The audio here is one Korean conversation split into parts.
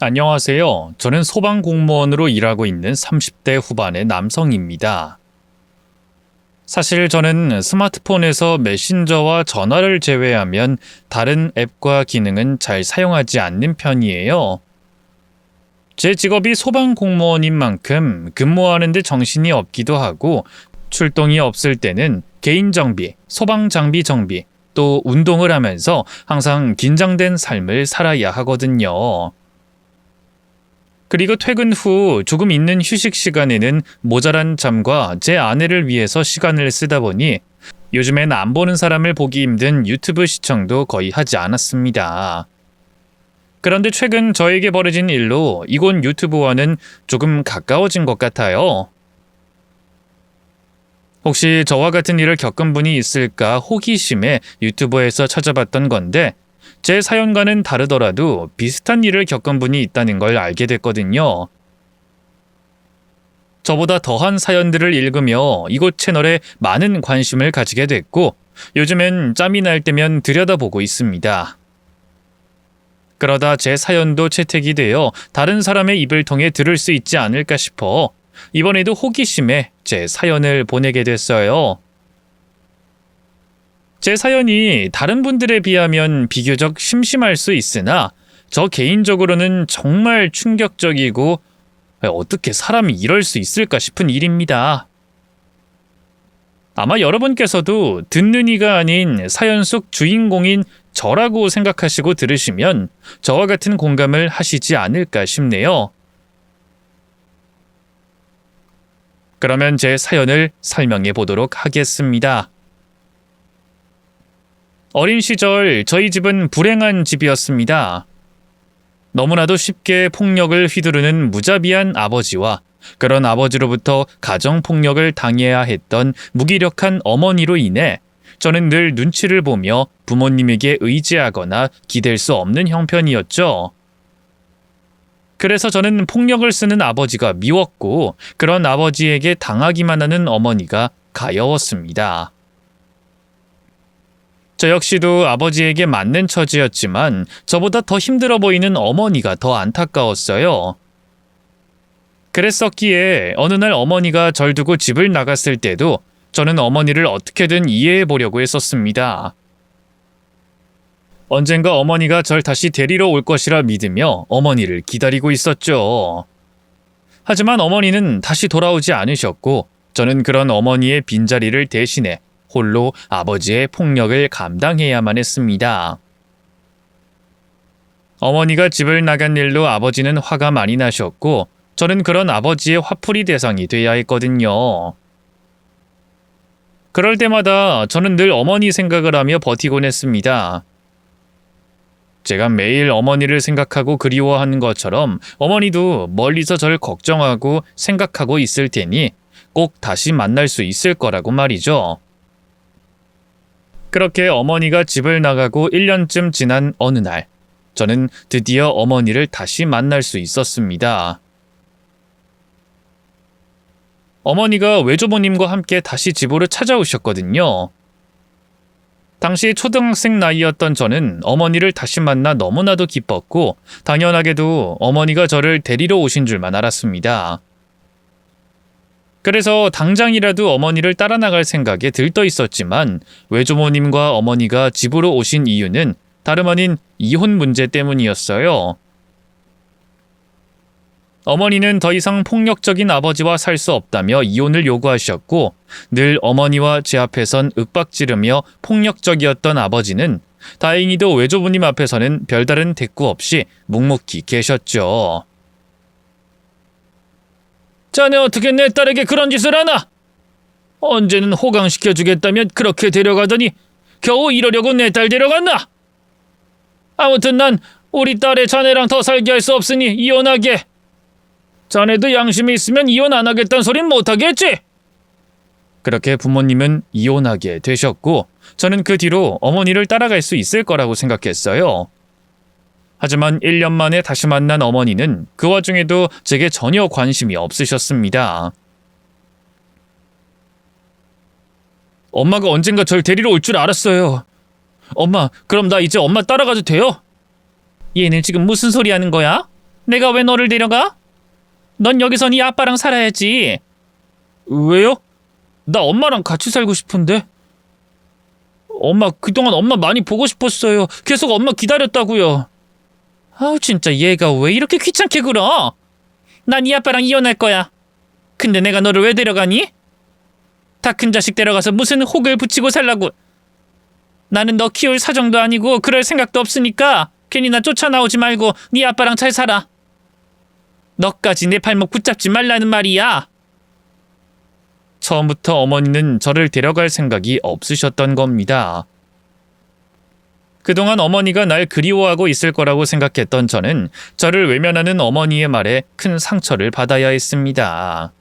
안녕하세요. 저는 소방공무원으로 일하고 있는 30대 후반의 남성입니다. 사실 저는 스마트폰에서 메신저와 전화를 제외하면 다른 앱과 기능은 잘 사용하지 않는 편이에요. 제 직업이 소방공무원인 만큼 근무하는데 정신이 없기도 하고 출동이 없을 때는 개인정비, 소방장비 정비, 또 운동을 하면서 항상 긴장된 삶을 살아야 하거든요. 그리고 퇴근 후 조금 있는 휴식 시간에는 모자란 잠과 제 아내를 위해서 시간을 쓰다 보니 요즘엔 안 보는 사람을 보기 힘든 유튜브 시청도 거의 하지 않았습니다. 그런데 최근 저에게 벌어진 일로 이곳 유튜브와는 조금 가까워진 것 같아요. 혹시 저와 같은 일을 겪은 분이 있을까 호기심에 유튜브에서 찾아봤던 건데 제 사연과는 다르더라도 비슷한 일을 겪은 분이 있다는 걸 알게 됐거든요. 저보다 더한 사연들을 읽으며 이곳 채널에 많은 관심을 가지게 됐고 요즘엔 짬이 날 때면 들여다보고 있습니다. 그러다 제 사연도 채택이 되어 다른 사람의 입을 통해 들을 수 있지 않을까 싶어 이번에도 호기심에 제 사연을 보내게 됐어요. 제 사연이 다른 분들에 비하면 비교적 심심할 수 있으나 저 개인적으로는 정말 충격적이고 어떻게 사람이 이럴 수 있을까 싶은 일입니다. 아마 여러분께서도 듣는 이가 아닌 사연 속 주인공인 저라고 생각하시고 들으시면 저와 같은 공감을 하시지 않을까 싶네요. 그러면 제 사연을 설명해 보도록 하겠습니다. 어린 시절 저희 집은 불행한 집이었습니다. 너무나도 쉽게 폭력을 휘두르는 무자비한 아버지와 그런 아버지로부터 가정폭력을 당해야 했던 무기력한 어머니로 인해 저는 늘 눈치를 보며 부모님에게 의지하거나 기댈 수 없는 형편이었죠. 그래서 저는 폭력을 쓰는 아버지가 미웠고 그런 아버지에게 당하기만 하는 어머니가 가여웠습니다. 저 역시도 아버지에게 맞는 처지였지만 저보다 더 힘들어 보이는 어머니가 더 안타까웠어요. 그랬었기에 어느 날 어머니가 절 두고 집을 나갔을 때도 저는 어머니를 어떻게든 이해해 보려고 했었습니다. 언젠가 어머니가 절 다시 데리러 올 것이라 믿으며 어머니를 기다리고 있었죠. 하지만 어머니는 다시 돌아오지 않으셨고 저는 그런 어머니의 빈자리를 대신해 홀로 아버지의 폭력을 감당해야만 했습니다. 어머니가 집을 나간 일로 아버지는 화가 많이 나셨고 저는 그런 아버지의 화풀이 대상이 돼야 했거든요. 그럴 때마다 저는 늘 어머니 생각을 하며 버티곤 했습니다. 제가 매일 어머니를 생각하고 그리워하는 것처럼 어머니도 멀리서 절 걱정하고 생각하고 있을 테니 꼭 다시 만날 수 있을 거라고 말이죠. 그렇게 어머니가 집을 나가고 1년쯤 지난 어느 날, 저는 드디어 어머니를 다시 만날 수 있었습니다. 어머니가 외조부님과 함께 다시 집으로 찾아오셨거든요. 당시 초등학생 나이였던 저는 어머니를 다시 만나 너무나도 기뻤고 당연하게도 어머니가 저를 데리러 오신 줄만 알았습니다. 그래서 당장이라도 어머니를 따라 나갈 생각에 들떠 있었지만 외조모님과 어머니가 집으로 오신 이유는 다름 아닌 이혼 문제 때문이었어요. 어머니는 더 이상 폭력적인 아버지와 살 수 없다며 이혼을 요구하셨고 늘 어머니와 제 앞에선 윽박지르며 폭력적이었던 아버지는 다행히도 외조부님 앞에서는 별다른 대꾸 없이 묵묵히 계셨죠. 자네 어떻게 내 딸에게 그런 짓을 하나? 언제는 호강시켜주겠다며 그렇게 데려가더니 겨우 이러려고 내 딸 데려갔나? 아무튼 난 우리 딸의 자네랑 더 살게 할 수 없으니 이혼하게. 자네도 양심이 있으면 이혼 안 하겠다는 소린 못하겠지? 그렇게 부모님은 이혼하게 되셨고 저는 그 뒤로 어머니를 따라갈 수 있을 거라고 생각했어요. 하지만 1년 만에 다시 만난 어머니는 그 와중에도 제게 전혀 관심이 없으셨습니다. 엄마가 언젠가 절 데리러 올 줄 알았어요. 엄마, 그럼 나 이제 엄마 따라가도 돼요? 얘는 지금 무슨 소리 하는 거야? 내가 왜 너를 데려가? 넌 여기서 네 아빠랑 살아야지. 왜요? 나 엄마랑 같이 살고 싶은데. 엄마, 그동안 엄마 많이 보고 싶었어요. 계속 엄마 기다렸다고요. 아우, 진짜 얘가 왜 이렇게 귀찮게 굴어? 난 이 아빠랑 이혼할 거야. 근데 내가 너를 왜 데려가니? 다 큰 자식 데려가서 무슨 혹을 붙이고 살라고. 나는 너 키울 사정도 아니고 그럴 생각도 없으니까 괜히 나 쫓아나오지 말고 네 아빠랑 잘 살아. 너까지 내 발목 붙잡지 말라는 말이야. 처음부터 어머니는 저를 데려갈 생각이 없으셨던 겁니다. 그동안 어머니가 날 그리워하고 있을 거라고 생각했던 저는 저를 외면하는 어머니의 말에 큰 상처를 받아야 했습니다.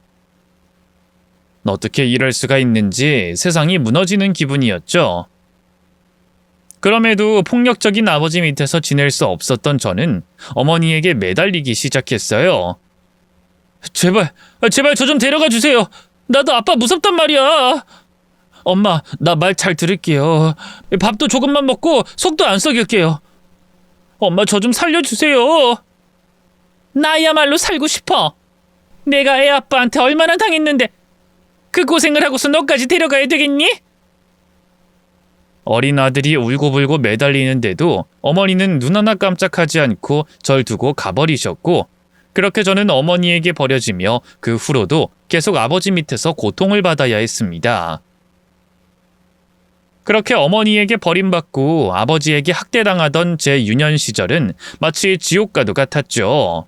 어떻게 이럴 수가 있는지 세상이 무너지는 기분이었죠. 그럼에도 폭력적인 아버지 밑에서 지낼 수 없었던 저는 어머니에게 매달리기 시작했어요. 제발 저 좀 데려가 주세요. 나도 아빠 무섭단 말이야. 엄마, 나 말 잘 들을게요. 밥도 조금만 먹고 속도 안 썩일게요. 엄마, 저 좀 살려주세요. 나야말로 살고 싶어. 내가 애 아빠한테 얼마나 당했는데 그 고생을 하고서 너까지 데려가야 되겠니? 어린 아들이 울고불고 매달리는데도 어머니는 눈 하나 깜짝하지 않고 절 두고 가버리셨고, 그렇게 저는 어머니에게 버려지며 그 후로도 계속 아버지 밑에서 고통을 받아야 했습니다. 그렇게 어머니에게 버림받고 아버지에게 학대당하던 제 유년 시절은 마치 지옥과도 같았죠.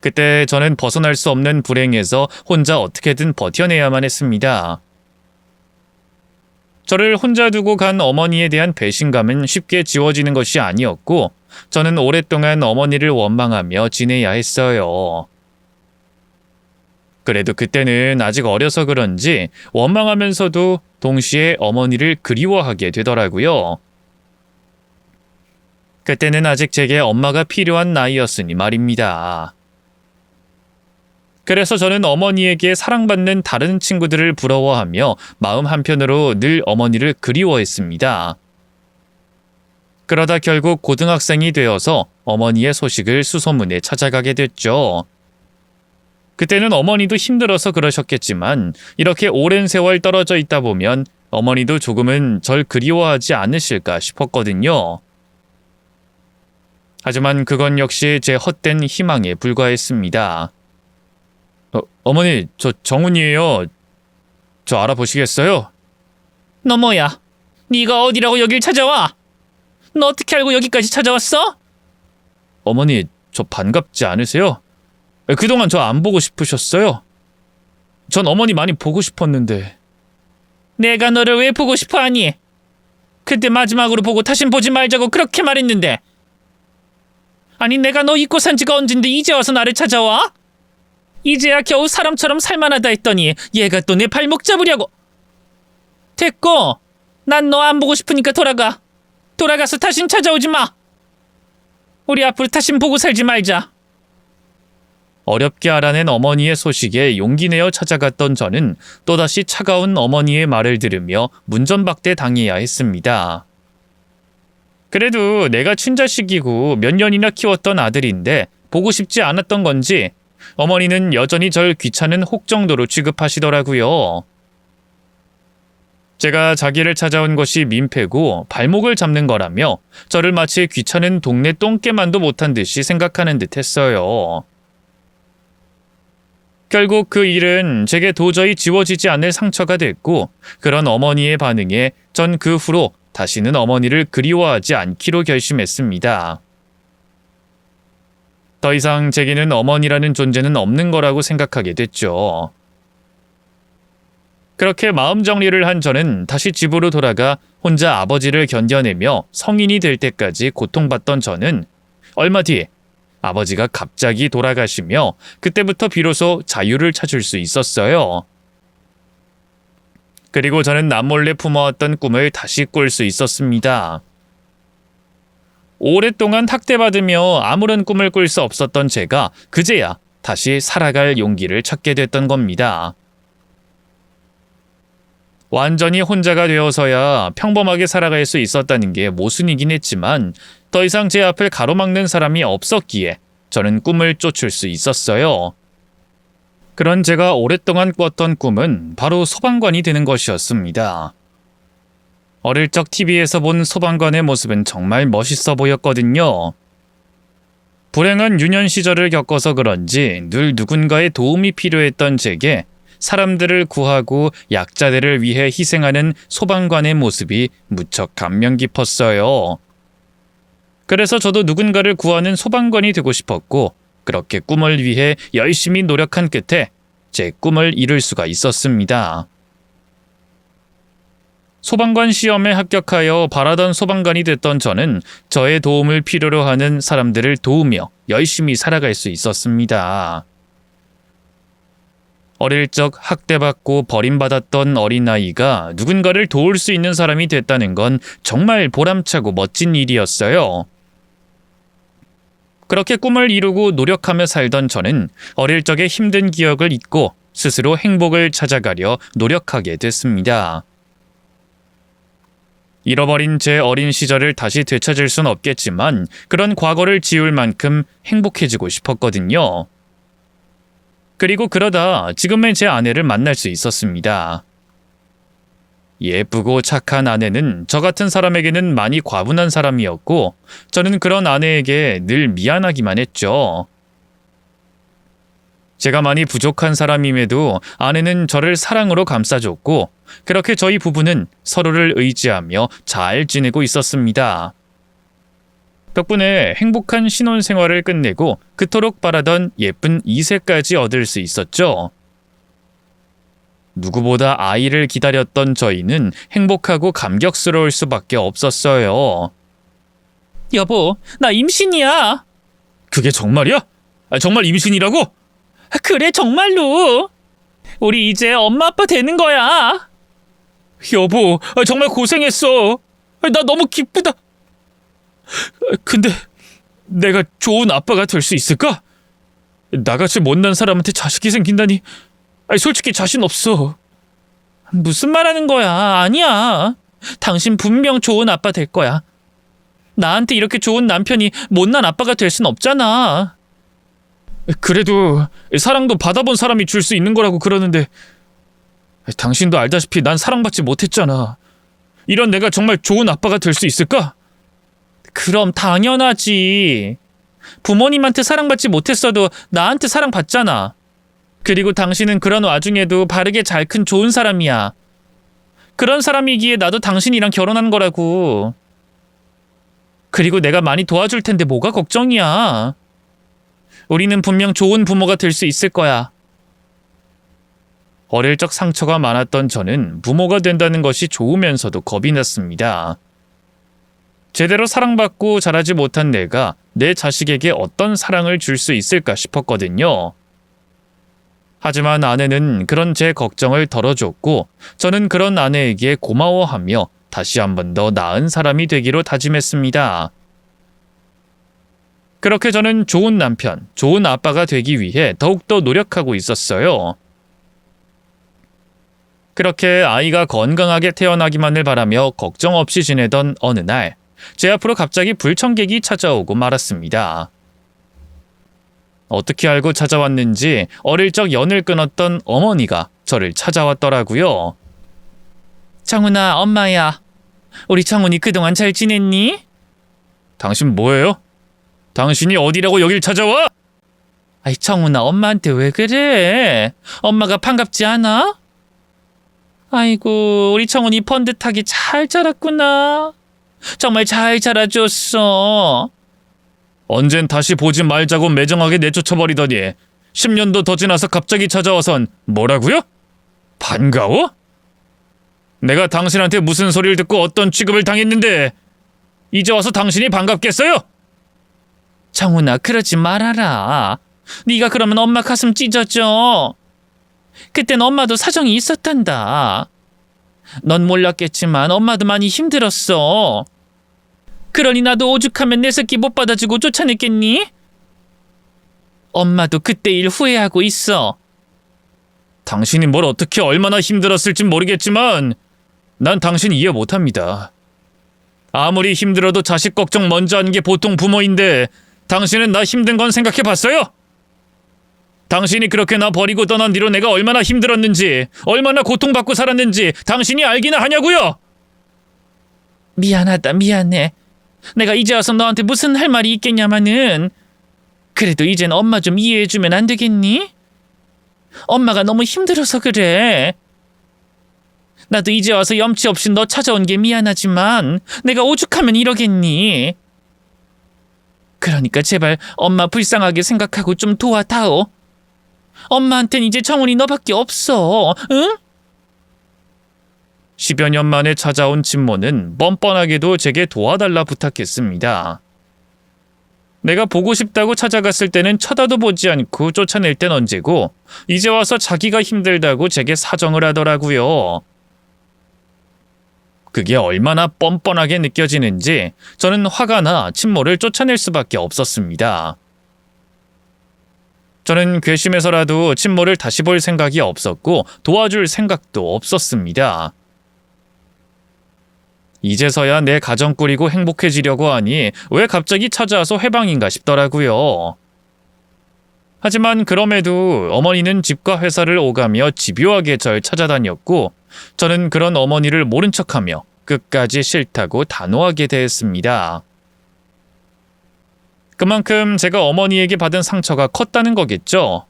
그때 저는 벗어날 수 없는 불행에서 혼자 어떻게든 버텨내야만 했습니다. 저를 혼자 두고 간 어머니에 대한 배신감은 쉽게 지워지는 것이 아니었고, 저는 오랫동안 어머니를 원망하며 지내야 했어요. 그래도 그때는 아직 어려서 그런지 원망하면서도 동시에 어머니를 그리워하게 되더라고요. 그때는 아직 제게 엄마가 필요한 나이였으니 말입니다. 그래서 저는 어머니에게 사랑받는 다른 친구들을 부러워하며 마음 한편으로 늘 어머니를 그리워했습니다. 그러다 결국 고등학생이 되어서 어머니의 소식을 수소문에 찾아가게 됐죠. 그때는 어머니도 힘들어서 그러셨겠지만 이렇게 오랜 세월 떨어져 있다 보면 어머니도 조금은 절 그리워하지 않으실까 싶었거든요. 하지만 그건 역시 제 헛된 희망에 불과했습니다. 어머니, 저 정훈이에요. 저 알아보시겠어요? 너 뭐야? 네가 어디라고 여길 찾아와? 너 어떻게 알고 여기까지 찾아왔어? 어머니, 저 반갑지 않으세요? 그동안 저 안 보고 싶으셨어요? 전 어머니 많이 보고 싶었는데. 내가 너를 왜 보고 싶어 하니? 그때 마지막으로 보고 다신 보지 말자고 그렇게 말했는데. 아니, 내가 너 잊고 산 지가 언젠데 이제 와서 나를 찾아와? 이제야 겨우 사람처럼 살만하다 했더니 얘가 또 내 발목 잡으려고. 됐고, 난 너 안 보고 싶으니까 돌아가. 돌아가서 다신 찾아오지 마. 우리 앞으로 다신 보고 살지 말자. 어렵게 알아낸 어머니의 소식에 용기 내어 찾아갔던 저는 또다시 차가운 어머니의 말을 들으며 문전박대 당해야 했습니다. 그래도 내가 친자식이고 몇 년이나 키웠던 아들인데 보고 싶지 않았던 건지 어머니는 여전히 절 귀찮은 혹 정도로 취급하시더라고요. 제가 자기를 찾아온 것이 민폐고 발목을 잡는 거라며 저를 마치 귀찮은 동네 똥개만도 못한 듯이 생각하는 듯 했어요. 결국 그 일은 제게 도저히 지워지지 않을 상처가 됐고, 그런 어머니의 반응에 전 그 후로 다시는 어머니를 그리워하지 않기로 결심했습니다. 더 이상 제게는 어머니라는 존재는 없는 거라고 생각하게 됐죠. 그렇게 마음 정리를 한 저는 다시 집으로 돌아가 혼자 아버지를 견뎌내며 성인이 될 때까지 고통받던 저는 얼마 뒤 아버지가 갑자기 돌아가시며 그때부터 비로소 자유를 찾을 수 있었어요. 그리고 저는 남몰래 품어왔던 꿈을 다시 꿀 수 있었습니다. 오랫동안 학대받으며 아무런 꿈을 꿀 수 없었던 제가 그제야 다시 살아갈 용기를 찾게 됐던 겁니다. 완전히 혼자가 되어서야 평범하게 살아갈 수 있었다는 게 모순이긴 했지만 더 이상 제 앞을 가로막는 사람이 없었기에 저는 꿈을 쫓을 수 있었어요. 그런 제가 오랫동안 꿨던 꿈은 바로 소방관이 되는 것이었습니다. 어릴 적 TV에서 본 소방관의 모습은 정말 멋있어 보였거든요. 불행한 유년 시절을 겪어서 그런지 늘 누군가의 도움이 필요했던 제게 사람들을 구하고 약자들을 위해 희생하는 소방관의 모습이 무척 감명 깊었어요. 그래서 저도 누군가를 구하는 소방관이 되고 싶었고 그렇게 꿈을 위해 열심히 노력한 끝에 제 꿈을 이룰 수가 있었습니다. 소방관 시험에 합격하여 바라던 소방관이 됐던 저는 저의 도움을 필요로 하는 사람들을 도우며 열심히 살아갈 수 있었습니다. 어릴 적 학대받고 버림받았던 어린아이가 누군가를 도울 수 있는 사람이 됐다는 건 정말 보람차고 멋진 일이었어요. 그렇게 꿈을 이루고 노력하며 살던 저는 어릴 적의 힘든 기억을 잊고 스스로 행복을 찾아가려 노력하게 됐습니다. 잃어버린 제 어린 시절을 다시 되찾을 순 없겠지만 그런 과거를 지울 만큼 행복해지고 싶었거든요. 그리고 그러다 지금의 제 아내를 만날 수 있었습니다. 예쁘고 착한 아내는 저 같은 사람에게는 많이 과분한 사람이었고 저는 그런 아내에게 늘 미안하기만 했죠. 제가 많이 부족한 사람임에도 아내는 저를 사랑으로 감싸줬고 그렇게 저희 부부는 서로를 의지하며 잘 지내고 있었습니다. 덕분에 행복한 신혼생활을 끝내고 그토록 바라던 예쁜 2세까지 얻을 수 있었죠. 누구보다 아이를 기다렸던 저희는 행복하고 감격스러울 수밖에 없었어요. 여보, 나 임신이야. 그게 정말이야? 정말 임신이라고? 그래, 정말로. 우리 이제 엄마 아빠 되는 거야. 여보, 정말 고생했어. 나 너무 기쁘다. 근데 내가 좋은 아빠가 될 수 있을까? 나같이 못난 사람한테 자식이 생긴다니 솔직히 자신 없어. 무슨 말 하는 거야? 아니야. 당신 분명 좋은 아빠 될 거야. 나한테 이렇게 좋은 남편이 못난 아빠가 될 순 없잖아. 그래도 사랑도 받아본 사람이 줄 수 있는 거라고 그러는데 당신도 알다시피 난 사랑받지 못했잖아. 이런 내가 정말 좋은 아빠가 될 수 있을까? 그럼 당연하지. 부모님한테 사랑받지 못했어도 나한테 사랑받잖아. 그리고 당신은 그런 와중에도 바르게 잘 큰 좋은 사람이야. 그런 사람이기에 나도 당신이랑 결혼한 거라고. 그리고 내가 많이 도와줄 텐데 뭐가 걱정이야. 우리는 분명 좋은 부모가 될 수 있을 거야. 어릴 적 상처가 많았던 저는 부모가 된다는 것이 좋으면서도 겁이 났습니다. 제대로 사랑받고 자라지 못한 내가 내 자식에게 어떤 사랑을 줄 수 있을까 싶었거든요. 하지만 아내는 그런 제 걱정을 덜어줬고 저는 그런 아내에게 고마워하며 다시 한 번 더 나은 사람이 되기로 다짐했습니다. 그렇게 저는 좋은 남편, 좋은 아빠가 되기 위해 더욱더 노력하고 있었어요. 그렇게 아이가 건강하게 태어나기만을 바라며 걱정 없이 지내던 어느 날, 제 앞으로 갑자기 불청객이 찾아오고 말았습니다. 어떻게 알고 찾아왔는지 어릴 적 연을 끊었던 어머니가 저를 찾아왔더라고요. 창훈아, 엄마야. 우리 창훈이 그동안 잘 지냈니? 당신 뭐예요? 당신이 어디라고 여길 찾아와? 아이, 창훈아, 엄마한테 왜 그래? 엄마가 반갑지 않아? 아이고, 우리 창훈이 번듯하게 잘 자랐구나. 정말 잘 자라줬어. 언젠 다시 보지 말자고 매정하게 내쫓아버리더니 10년도 더 지나서 갑자기 찾아와선 뭐라고요? 반가워? 내가 당신한테 무슨 소리를 듣고 어떤 취급을 당했는데 이제 와서 당신이 반갑겠어요? 창훈아, 그러지 말아라. 네가 그러면 엄마 가슴 찢어져. 그땐 엄마도 사정이 있었단다. 넌 몰랐겠지만 엄마도 많이 힘들었어. 그러니 나도 오죽하면 내 새끼 못 받아주고 쫓아냈겠니? 엄마도 그때 일 후회하고 있어. 당신이 뭘 어떻게 얼마나 힘들었을지 모르겠지만 난 당신 이해 못합니다. 아무리 힘들어도 자식 걱정 먼저 하는 게 보통 부모인데 당신은 나 힘든 건 생각해 봤어요? 당신이 그렇게 나 버리고 떠난 뒤로 내가 얼마나 힘들었는지, 얼마나 고통받고 살았는지 당신이 알기나 하냐고요? 미안하다, 미안해. 내가 이제 와서 너한테 무슨 할 말이 있겠냐마는. 그래도 이젠 엄마 좀 이해해주면 안 되겠니? 엄마가 너무 힘들어서 그래. 나도 이제 와서 염치 없이 너 찾아온 게 미안하지만 내가 오죽하면 이러겠니? 그러니까 제발 엄마 불쌍하게 생각하고 좀 도와다오. 엄마한텐 이제 정훈이 너밖에 없어, 응? 10여 년 만에 찾아온 친모는 뻔뻔하게도 제게 도와달라 부탁했습니다. 내가 보고 싶다고 찾아갔을 때는 쳐다도 보지 않고 쫓아낼 땐 언제고 이제 와서 자기가 힘들다고 제게 사정을 하더라고요. 그게 얼마나 뻔뻔하게 느껴지는지 저는 화가 나 친모를 쫓아낼 수밖에 없었습니다. 저는 괘씸해서라도 친모를 다시 볼 생각이 없었고 도와줄 생각도 없었습니다. 이제서야 내 가정 꾸리고 행복해지려고 하니 왜 갑자기 찾아와서 회방인가 싶더라고요. 하지만 그럼에도 어머니는 집과 회사를 오가며 집요하게 절 찾아다녔고 저는 그런 어머니를 모른 척하며 끝까지 싫다고 단호하게 대했습니다. 그만큼 제가 어머니에게 받은 상처가 컸다는 거겠죠.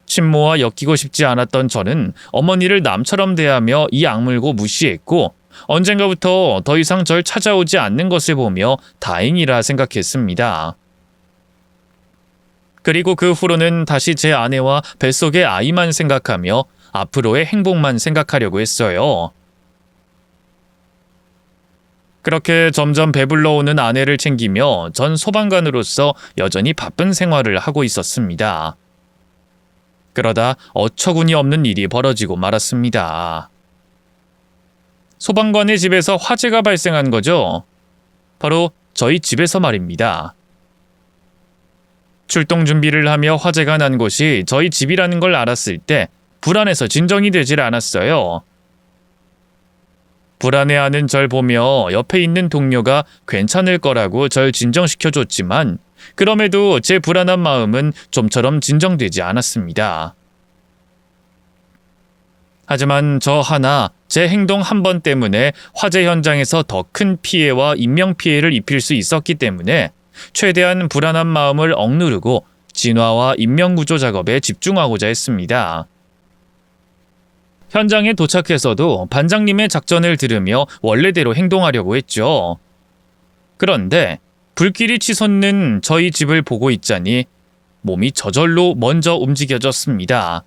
친모와 엮이고 싶지 않았던 저는 어머니를 남처럼 대하며 이 악물고 무시했고 언젠가부터 더 이상 절 찾아오지 않는 것을 보며 다행이라 생각했습니다. 그리고 그 후로는 다시 제 아내와 뱃속의 아이만 생각하며 앞으로의 행복만 생각하려고 했어요. 그렇게 점점 배불러 오는 아내를 챙기며 전 소방관으로서 여전히 바쁜 생활을 하고 있었습니다. 그러다 어처구니 없는 일이 벌어지고 말았습니다. 소방관의 집에서 화재가 발생한 거죠. 바로 저희 집에서 말입니다. 출동 준비를 하며 화재가 난 곳이 저희 집이라는 걸 알았을 때 불안해서 진정이 되질 않았어요. 불안해하는 절 보며 옆에 있는 동료가 괜찮을 거라고 절 진정시켜줬지만 그럼에도 제 불안한 마음은 좀처럼 진정되지 않았습니다. 하지만 저 하나, 제 행동 한 번 때문에 화재 현장에서 더 큰 피해와 인명피해를 입힐 수 있었기 때문에 최대한 불안한 마음을 억누르고 진화와 인명구조 작업에 집중하고자 했습니다. 현장에 도착해서도 반장님의 작전을 들으며 원래대로 행동하려고 했죠. 그런데 불길이 치솟는 저희 집을 보고 있자니 몸이 저절로 먼저 움직여졌습니다.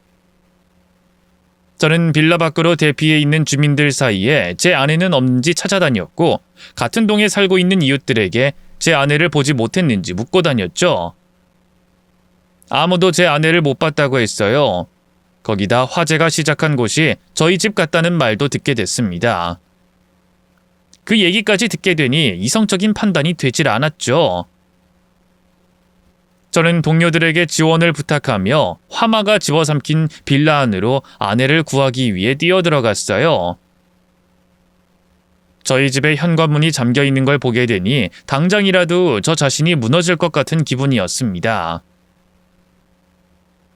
저는 빌라 밖으로 대피해 있는 주민들 사이에 제 아내는 없는지 찾아다녔고 같은 동에 살고 있는 이웃들에게 제 아내를 보지 못했는지 묻고 다녔죠. 아무도 제 아내를 못 봤다고 했어요. 거기다 화재가 시작한 곳이 저희 집 같다는 말도 듣게 됐습니다. 그 얘기까지 듣게 되니 이성적인 판단이 되질 않았죠. 저는 동료들에게 지원을 부탁하며 화마가 집어삼킨 빌라 안으로 아내를 구하기 위해 뛰어들어갔어요. 저희 집에 현관문이 잠겨 있는 걸 보게 되니 당장이라도 저 자신이 무너질 것 같은 기분이었습니다.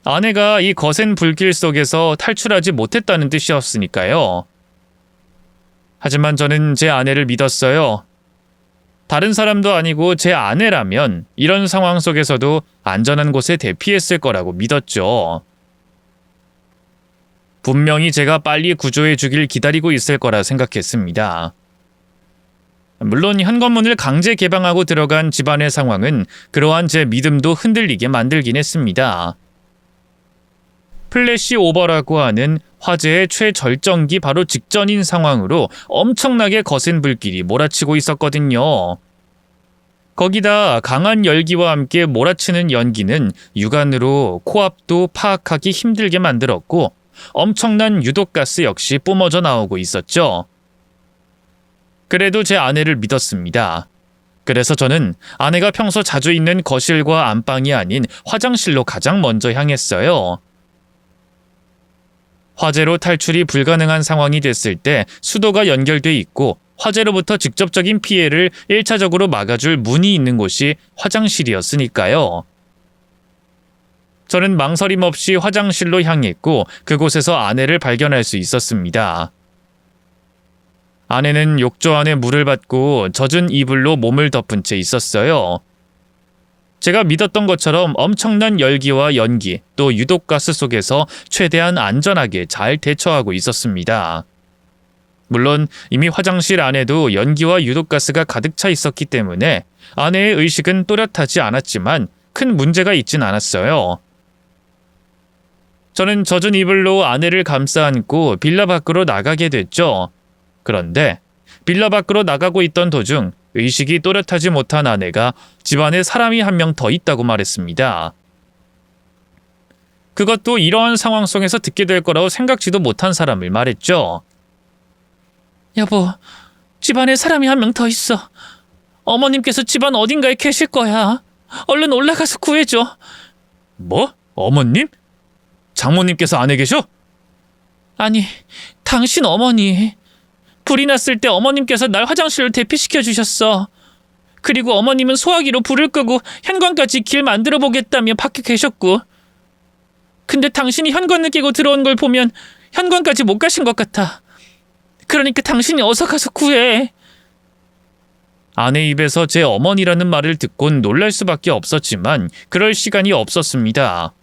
아내가 이 거센 불길 속에서 탈출하지 못했다는 뜻이었으니까요. 하지만 저는 제 아내를 믿었어요. 다른 사람도 아니고 제 아내라면 이런 상황 속에서도 안전한 곳에 대피했을 거라고 믿었죠. 분명히 제가 빨리 구조해 주길 기다리고 있을 거라 생각했습니다. 물론 현관문을 강제 개방하고 들어간 집안의 상황은 그러한 제 믿음도 흔들리게 만들긴 했습니다. 플래시 오버라고 하는 화재의 최절정기 바로 직전인 상황으로 엄청나게 거센 불길이 몰아치고 있었거든요. 거기다 강한 열기와 함께 몰아치는 연기는 육안으로 코앞도 파악하기 힘들게 만들었고 엄청난 유독가스 역시 뿜어져 나오고 있었죠. 그래도 제 아내를 믿었습니다. 그래서 저는 아내가 평소 자주 있는 거실과 안방이 아닌 화장실로 가장 먼저 향했어요. 화재로 탈출이 불가능한 상황이 됐을 때 수도가 연결돼 있고 화재로부터 직접적인 피해를 1차적으로 막아줄 문이 있는 곳이 화장실이었으니까요. 저는 망설임 없이 화장실로 향했고 그곳에서 아내를 발견할 수 있었습니다. 아내는 욕조 안에 물을 받고 젖은 이불로 몸을 덮은 채 있었어요. 제가 믿었던 것처럼 엄청난 열기와 연기 또 유독가스 속에서 최대한 안전하게 잘 대처하고 있었습니다. 물론 이미 화장실 안에도 연기와 유독가스가 가득 차 있었기 때문에 아내의 의식은 또렷하지 않았지만 큰 문제가 있진 않았어요. 저는 젖은 이불로 아내를 감싸 안고 빌라 밖으로 나가게 됐죠. 그런데 빌라 밖으로 나가고 있던 도중 의식이 또렷하지 못한 아내가 집안에 사람이 한 명 더 있다고 말했습니다. 그것도 이러한 상황 속에서 듣게 될 거라고 생각지도 못한 사람을 말했죠. 여보, 집안에 사람이 한 명 더 있어. 어머님께서 집안 어딘가에 계실 거야. 얼른 올라가서 구해줘. 뭐? 어머님? 장모님께서 안에 계셔? 아니, 당신 어머니. 불이 났을 때 어머님께서 날 화장실로 대피시켜 주셨어. 그리고 어머님은 소화기로 불을 끄고 현관까지 길 만들어 보겠다며 밖에 계셨고. 근데 당신이 현관을 깨고 들어온 걸 보면 현관까지 못 가신 것 같아. 그러니까 당신이 어서 가서 구해. 아내 입에서 제 어머니라는 말을 듣곤 놀랄 수밖에 없었지만 그럴 시간이 없었습니다.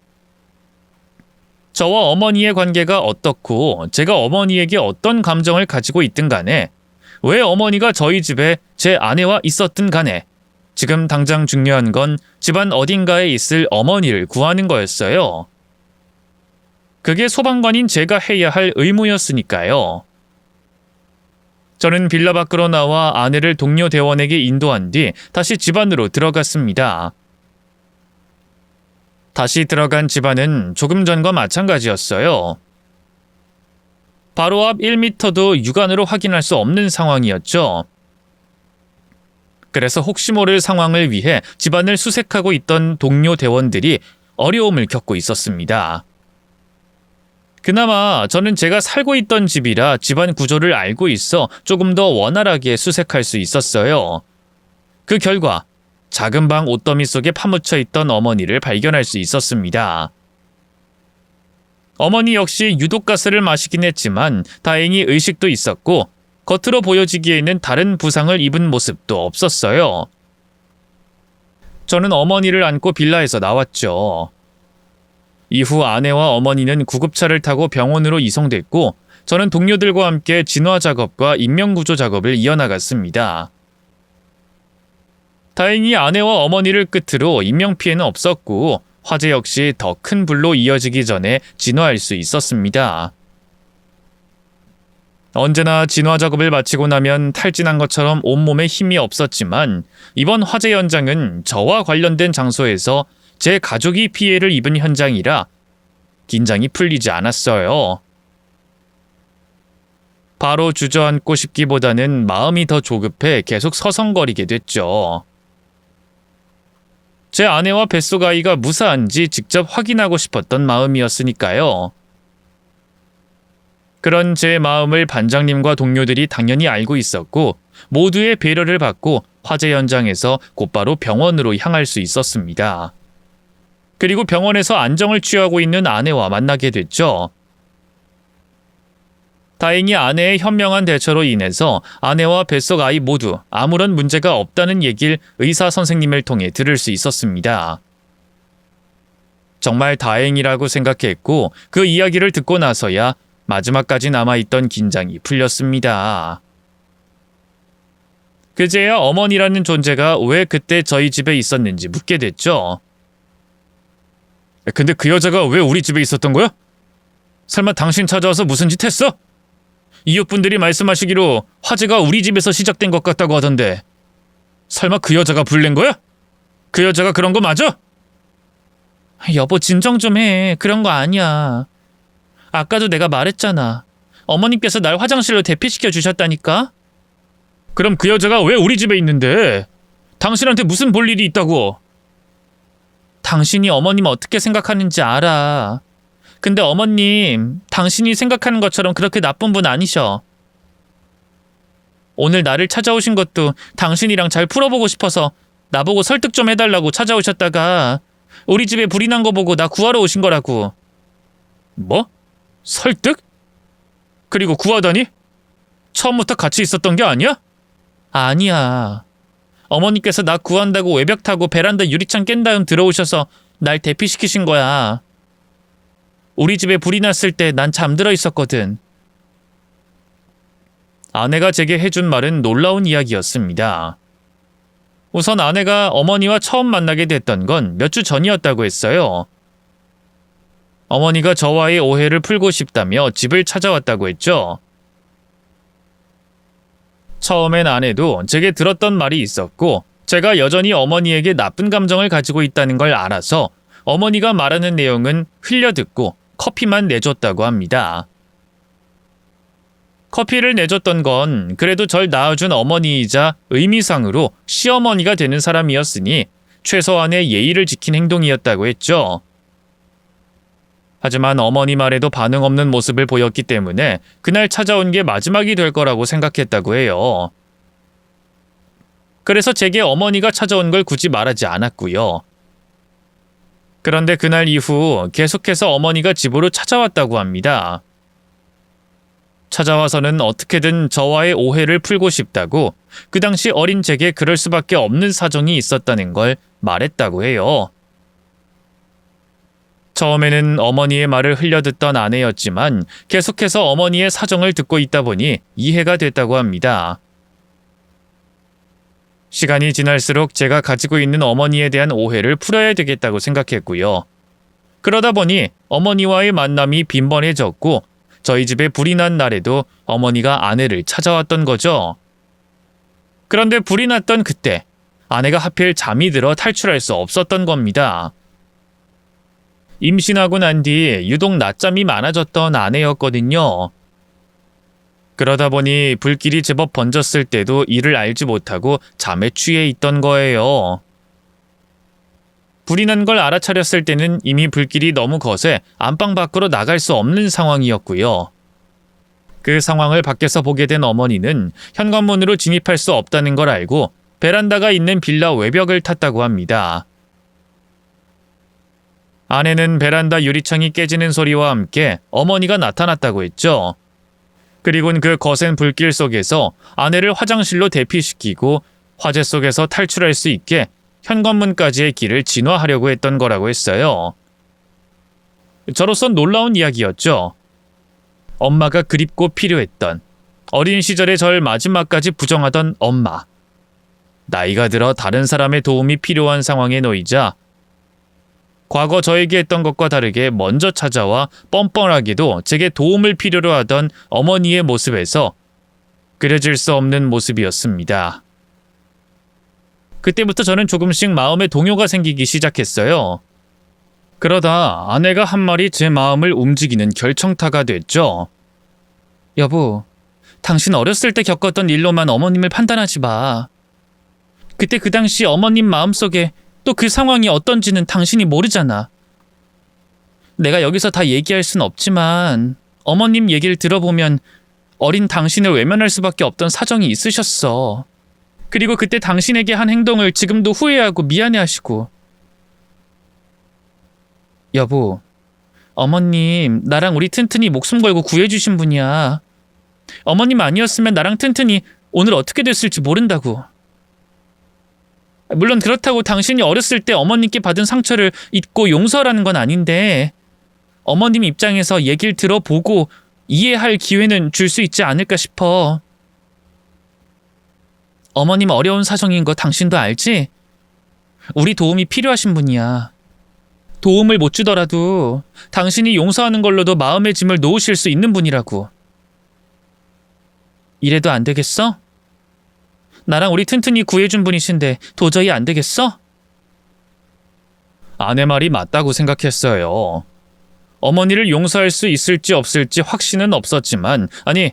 저와 어머니의 관계가 어떻고 제가 어머니에게 어떤 감정을 가지고 있든 간에 왜 어머니가 저희 집에 제 아내와 있었든 간에 지금 당장 중요한 건 집안 어딘가에 있을 어머니를 구하는 거였어요. 그게 소방관인 제가 해야 할 의무였으니까요. 저는 빌라 밖으로 나와 아내를 동료 대원에게 인도한 뒤 다시 집 안으로 들어갔습니다. 다시 들어간 집안은 조금 전과 마찬가지였어요. 바로 앞 1m도 육안으로 확인할 수 없는 상황이었죠. 그래서 혹시 모를 상황을 위해 집안을 수색하고 있던 동료 대원들이 어려움을 겪고 있었습니다. 그나마 저는 제가 살고 있던 집이라 집안 구조를 알고 있어 조금 더 원활하게 수색할 수 있었어요. 그 결과 작은 방 옷더미 속에 파묻혀 있던 어머니를 발견할 수 있었습니다. 어머니 역시 유독가스를 마시긴 했지만 다행히 의식도 있었고 겉으로 보여지기에는 다른 부상을 입은 모습도 없었어요. 저는 어머니를 안고 빌라에서 나왔죠. 이후 아내와 어머니는 구급차를 타고 병원으로 이송됐고 저는 동료들과 함께 진화 작업과 인명구조 작업을 이어나갔습니다. 다행히 아내와 어머니를 끝으로 인명피해는 없었고 화재 역시 더 큰 불로 이어지기 전에 진화할 수 있었습니다. 언제나 진화 작업을 마치고 나면 탈진한 것처럼 온몸에 힘이 없었지만 이번 화재 현장은 저와 관련된 장소에서 제 가족이 피해를 입은 현장이라 긴장이 풀리지 않았어요. 바로 주저앉고 싶기보다는 마음이 더 조급해 계속 서성거리게 됐죠. 제 아내와 뱃속 아이가 무사한지 직접 확인하고 싶었던 마음이었으니까요. 그런 제 마음을 반장님과 동료들이 당연히 알고 있었고 모두의 배려를 받고 화재 현장에서 곧바로 병원으로 향할 수 있었습니다. 그리고 병원에서 안정을 취하고 있는 아내와 만나게 됐죠. 다행히 아내의 현명한 대처로 인해서 아내와 뱃속 아이 모두 아무런 문제가 없다는 얘기를 의사 선생님을 통해 들을 수 있었습니다. 정말 다행이라고 생각했고 그 이야기를 듣고 나서야 마지막까지 남아있던 긴장이 풀렸습니다. 그제야 어머니라는 존재가 왜 그때 저희 집에 있었는지 묻게 됐죠. 근데 그 여자가 왜 우리 집에 있었던 거야? 설마 당신 찾아와서 무슨 짓 했어? 이웃분들이 말씀하시기로 화재가 우리 집에서 시작된 것 같다고 하던데 설마 그 여자가 불낸 거야? 그 여자가 그런 거 맞아? 여보, 진정 좀 해. 그런 거 아니야. 아까도 내가 말했잖아. 어머님께서 날 화장실로 대피시켜 주셨다니까? 그럼 그 여자가 왜 우리 집에 있는데? 당신한테 무슨 볼 일이 있다고? 당신이 어머님 어떻게 생각하는지 알아. 근데 어머님, 당신이 생각하는 것처럼 그렇게 나쁜 분 아니셔. 오늘 나를 찾아오신 것도 당신이랑 잘 풀어보고 싶어서 나보고 설득 좀 해달라고 찾아오셨다가 우리 집에 불이 난 거 보고 나 구하러 오신 거라고. 뭐? 설득? 그리고 구하다니? 처음부터 같이 있었던 게 아니야? 아니야. 어머니께서 나 구한다고 외벽 타고 베란다 유리창 깬 다음 들어오셔서 날 대피시키신 거야. 우리 집에 불이 났을 때 난 잠들어 있었거든. 아내가 제게 해준 말은 놀라운 이야기였습니다. 우선 아내가 어머니와 처음 만나게 됐던 건 몇 주 전이었다고 했어요. 어머니가 저와의 오해를 풀고 싶다며 집을 찾아왔다고 했죠. 처음엔 아내도 제게 들었던 말이 있었고 제가 여전히 어머니에게 나쁜 감정을 가지고 있다는 걸 알아서 어머니가 말하는 내용은 흘려듣고 커피만 내줬다고 합니다. 커피를 내줬던 건 그래도 절 낳아준 어머니이자 의미상으로 시어머니가 되는 사람이었으니 최소한의 예의를 지킨 행동이었다고 했죠. 하지만 어머니 말에도 반응 없는 모습을 보였기 때문에 그날 찾아온 게 마지막이 될 거라고 생각했다고 해요. 그래서 제게 어머니가 찾아온 걸 굳이 말하지 않았고요. 그런데 그날 이후 계속해서 어머니가 집으로 찾아왔다고 합니다. 찾아와서는 어떻게든 저와의 오해를 풀고 싶다고 그 당시 어린 제게 그럴 수밖에 없는 사정이 있었다는 걸 말했다고 해요. 처음에는 어머니의 말을 흘려듣던 아내였지만 계속해서 어머니의 사정을 듣고 있다 보니 이해가 됐다고 합니다. 시간이 지날수록 제가 가지고 있는 어머니에 대한 오해를 풀어야 되겠다고 생각했고요. 그러다 보니 어머니와의 만남이 빈번해졌고 저희 집에 불이 난 날에도 어머니가 아내를 찾아왔던 거죠. 그런데 불이 났던 그때 아내가 하필 잠이 들어 탈출할 수 없었던 겁니다. 임신하고 난 뒤 유독 낮잠이 많아졌던 아내였거든요. 그러다 보니 불길이 제법 번졌을 때도 이를 알지 못하고 잠에 취해 있던 거예요. 불이 난 걸 알아차렸을 때는 이미 불길이 너무 거세 안방 밖으로 나갈 수 없는 상황이었고요. 그 상황을 밖에서 보게 된 어머니는 현관문으로 진입할 수 없다는 걸 알고 베란다가 있는 빌라 외벽을 탔다고 합니다. 아내는 베란다 유리창이 깨지는 소리와 함께 어머니가 나타났다고 했죠. 그리고는 그 거센 불길 속에서 아내를 화장실로 대피시키고 화재 속에서 탈출할 수 있게 현관문까지의 길을 진화하려고 했던 거라고 했어요. 저로선 놀라운 이야기였죠. 엄마가 그립고 필요했던, 어린 시절의 절 마지막까지 부정하던 엄마. 나이가 들어 다른 사람의 도움이 필요한 상황에 놓이자 과거 저에게 했던 것과 다르게 먼저 찾아와 뻔뻔하게도 제게 도움을 필요로 하던 어머니의 모습에서 그려질 수 없는 모습이었습니다. 그때부터 저는 조금씩 마음에 동요가 생기기 시작했어요. 그러다 아내가 한 말이 제 마음을 움직이는 결정타가 됐죠. 여보, 당신 어렸을 때 겪었던 일로만 어머님을 판단하지 마. 그때 그 당시 어머님 마음속에 또 그 상황이 어떤지는 당신이 모르잖아. 내가 여기서 다 얘기할 순 없지만 어머님 얘기를 들어보면 어린 당신을 외면할 수밖에 없던 사정이 있으셨어. 그리고 그때 당신에게 한 행동을 지금도 후회하고 미안해하시고. 여보, 어머님 나랑 우리 튼튼이 목숨 걸고 구해주신 분이야. 어머님 아니었으면 나랑 튼튼이 오늘 어떻게 됐을지 모른다고. 물론 그렇다고 당신이 어렸을 때 어머님께 받은 상처를 잊고 용서하라는 건 아닌데 어머님 입장에서 얘기를 들어보고 이해할 기회는 줄 수 있지 않을까 싶어. 어머님 어려운 사정인 거 당신도 알지? 우리 도움이 필요하신 분이야. 도움을 못 주더라도 당신이 용서하는 걸로도 마음의 짐을 놓으실 수 있는 분이라고. 이래도 안 되겠어? 나랑 우리 튼튼이 구해준 분이신데 도저히 안 되겠어? 아내 말이 맞다고 생각했어요. 어머니를 용서할 수 있을지 없을지 확신은 없었지만, 아니,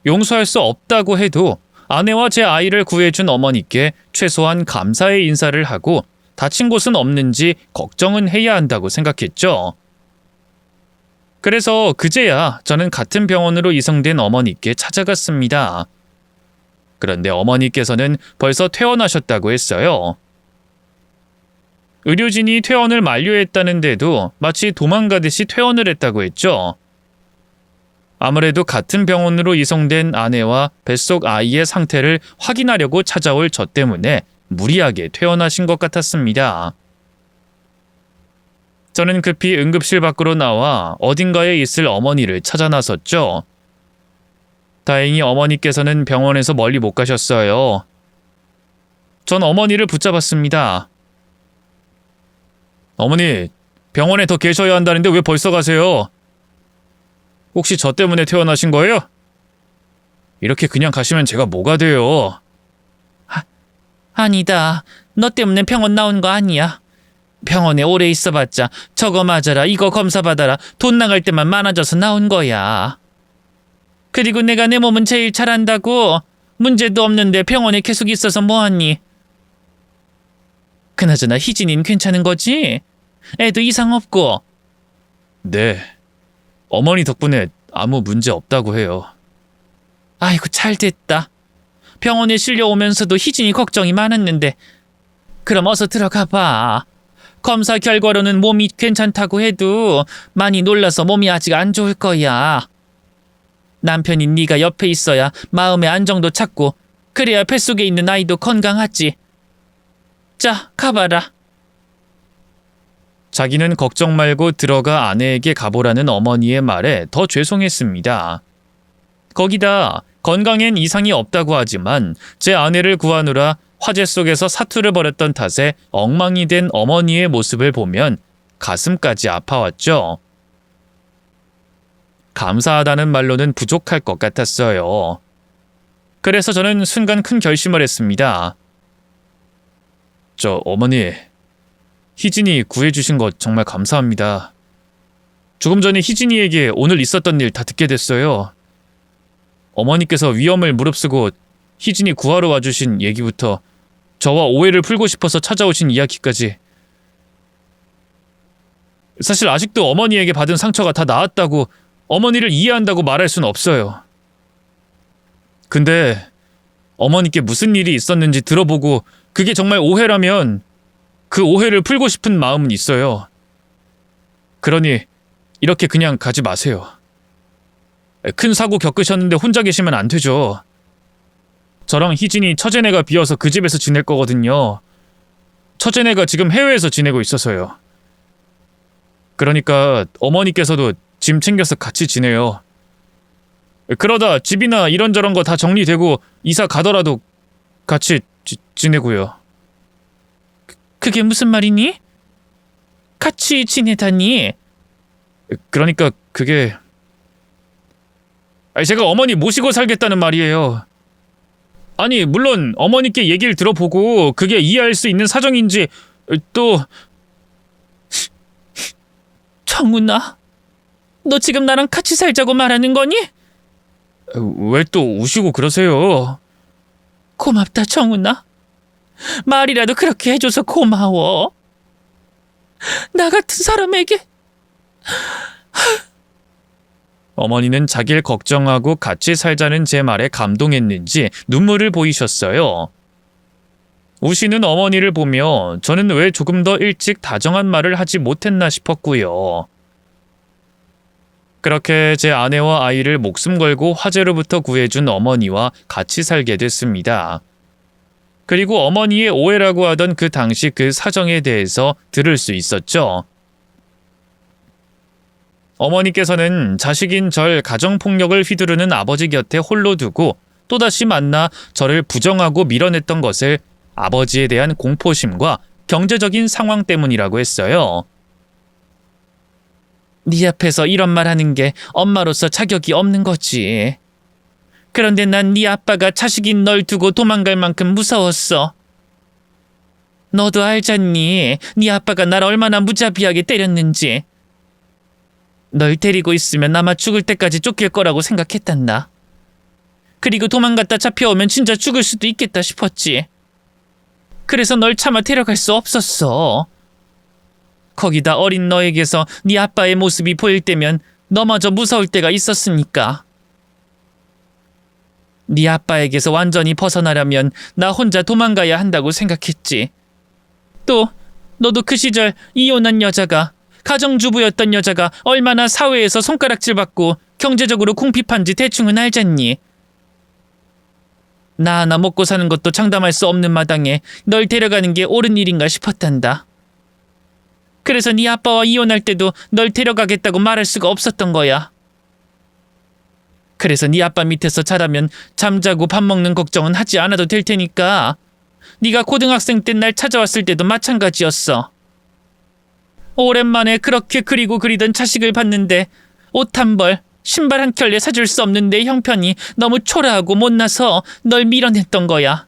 용서할 수 없다고 해도 아내와 제 아이를 구해준 어머니께 최소한 감사의 인사를 하고 다친 곳은 없는지 걱정은 해야 한다고 생각했죠. 그래서 그제야 저는 같은 병원으로 이송된 어머니께 찾아갔습니다. 그런데 어머니께서는 벌써 퇴원하셨다고 했어요. 의료진이 퇴원을 만료했다는데도 마치 도망가듯이 퇴원을 했다고 했죠. 아무래도 같은 병원으로 이송된 아내와 뱃속 아이의 상태를 확인하려고 찾아올 저 때문에 무리하게 퇴원하신 것 같았습니다. 저는 급히 응급실 밖으로 나와 어딘가에 있을 어머니를 찾아 나섰죠. 다행히 어머니께서는 병원에서 멀리 못 가셨어요. 전 어머니를 붙잡았습니다. 어머니, 병원에 더 계셔야 한다는데 왜 벌써 가세요? 혹시 저 때문에 퇴원하신 거예요? 이렇게 그냥 가시면 제가 뭐가 돼요? 아니다. 너 때문에 병원 나온 거 아니야. 병원에 오래 있어봤자 저거 맞아라 이거 검사 받아라 돈 나갈 때만 많아져서 나온 거야. 그리고 내가 내 몸은 제일 잘한다고. 문제도 없는데 병원에 계속 있어서 뭐하니? 그나저나 희진이는 괜찮은 거지? 애도 이상 없고. 네. 어머니 덕분에 아무 문제 없다고 해요. 아이고 잘됐다. 병원에 실려오면서도 희진이 걱정이 많았는데. 그럼 어서 들어가 봐. 검사 결과로는 몸이 괜찮다고 해도 많이 놀라서 몸이 아직 안 좋을 거야. 남편인 네가 옆에 있어야 마음의 안정도 찾고 그래야 뱃속에 있는 아이도 건강하지. 자, 가봐라. 자기는 걱정 말고 들어가 아내에게 가보라는 어머니의 말에 더 죄송했습니다. 거기다 건강엔 이상이 없다고 하지만 제 아내를 구하느라 화재 속에서 사투를 벌였던 탓에 엉망이 된 어머니의 모습을 보면 가슴까지 아파왔죠. 감사하다는 말로는 부족할 것 같았어요. 그래서 저는 순간 큰 결심을 했습니다. 어머니, 희진이 구해주신 것 정말 감사합니다. 조금 전에 희진이에게 오늘 있었던 일 다 듣게 됐어요. 어머니께서 위험을 무릅쓰고 희진이 구하러 와주신 얘기부터 저와 오해를 풀고 싶어서 찾아오신 이야기까지. 사실 아직도 어머니에게 받은 상처가 다 나았다고 어머니를 이해한다고 말할 순 없어요. 근데 어머니께 무슨 일이 있었는지 들어보고 그게 정말 오해라면 그 오해를 풀고 싶은 마음은 있어요. 그러니 이렇게 그냥 가지 마세요. 큰 사고 겪으셨는데 혼자 계시면 안 되죠. 저랑 희진이 처제네가 비어서 그 집에서 지낼 거거든요. 처제네가 지금 해외에서 지내고 있어서요. 그러니까 어머니께서도 짐 챙겨서 같이 지내요. 그러다 집이나 이런저런 거 다 정리되고 이사 가더라도 같이 지내고요. 그게 무슨 말이니? 같이 지내다니? 그러니까 그게... 제가 어머니 모시고 살겠다는 말이에요. 아니, 물론 어머니께 얘기를 들어보고 그게 이해할 수 있는 사정인지 또... 정훈아, 너 지금 나랑 같이 살자고 말하는 거니? 왜 또 우시고 그러세요? 고맙다, 정훈아. 말이라도 그렇게 해줘서 고마워. 나 같은 사람에게. 어머니는 자기를 걱정하고 같이 살자는 제 말에 감동했는지 눈물을 보이셨어요. 우시는 어머니를 보며 저는 왜 조금 더 일찍 다정한 말을 하지 못했나 싶었고요. 그렇게 제 아내와 아이를 목숨 걸고 화재로부터 구해준 어머니와 같이 살게 됐습니다. 그리고 어머니의 오해라고 하던 그 당시 그 사정에 대해서 들을 수 있었죠. 어머니께서는 자식인 절 가정폭력을 휘두르는 아버지 곁에 홀로 두고 또다시 만나 저를 부정하고 밀어냈던 것을 아버지에 대한 공포심과 경제적인 상황 때문이라고 했어요. 네 앞에서 이런 말 하는 게 엄마로서 자격이 없는 거지. 그런데 난 네 아빠가 자식인 널 두고 도망갈 만큼 무서웠어. 너도 알잖니? 네 아빠가 날 얼마나 무자비하게 때렸는지. 널 데리고 있으면 아마 죽을 때까지 쫓길 거라고 생각했단다. 그리고 도망갔다 잡혀오면 진짜 죽을 수도 있겠다 싶었지. 그래서 널 차마 데려갈 수 없었어. 거기다 어린 너에게서 네 아빠의 모습이 보일 때면 너마저 무서울 때가 있었으니까. 네 아빠에게서 완전히 벗어나려면 나 혼자 도망가야 한다고 생각했지. 또 너도 그 시절 이혼한 여자가, 가정주부였던 여자가 얼마나 사회에서 손가락질받고 경제적으로 궁핍한지 대충은 알잖니. 나 하나 먹고 사는 것도 장담할 수 없는 마당에 널 데려가는 게 옳은 일인가 싶었단다. 그래서 네 아빠와 이혼할 때도 널 데려가겠다고 말할 수가 없었던 거야. 그래서 네 아빠 밑에서 자라면 잠자고 밥 먹는 걱정은 하지 않아도 될 테니까. 네가 고등학생 때 날 찾아왔을 때도 마찬가지였어. 오랜만에 그렇게 그리고 그리던 자식을 봤는데 옷 한 벌, 신발 한 켤레 사줄 수 없는 내 형편이 너무 초라하고 못나서 널 밀어냈던 거야.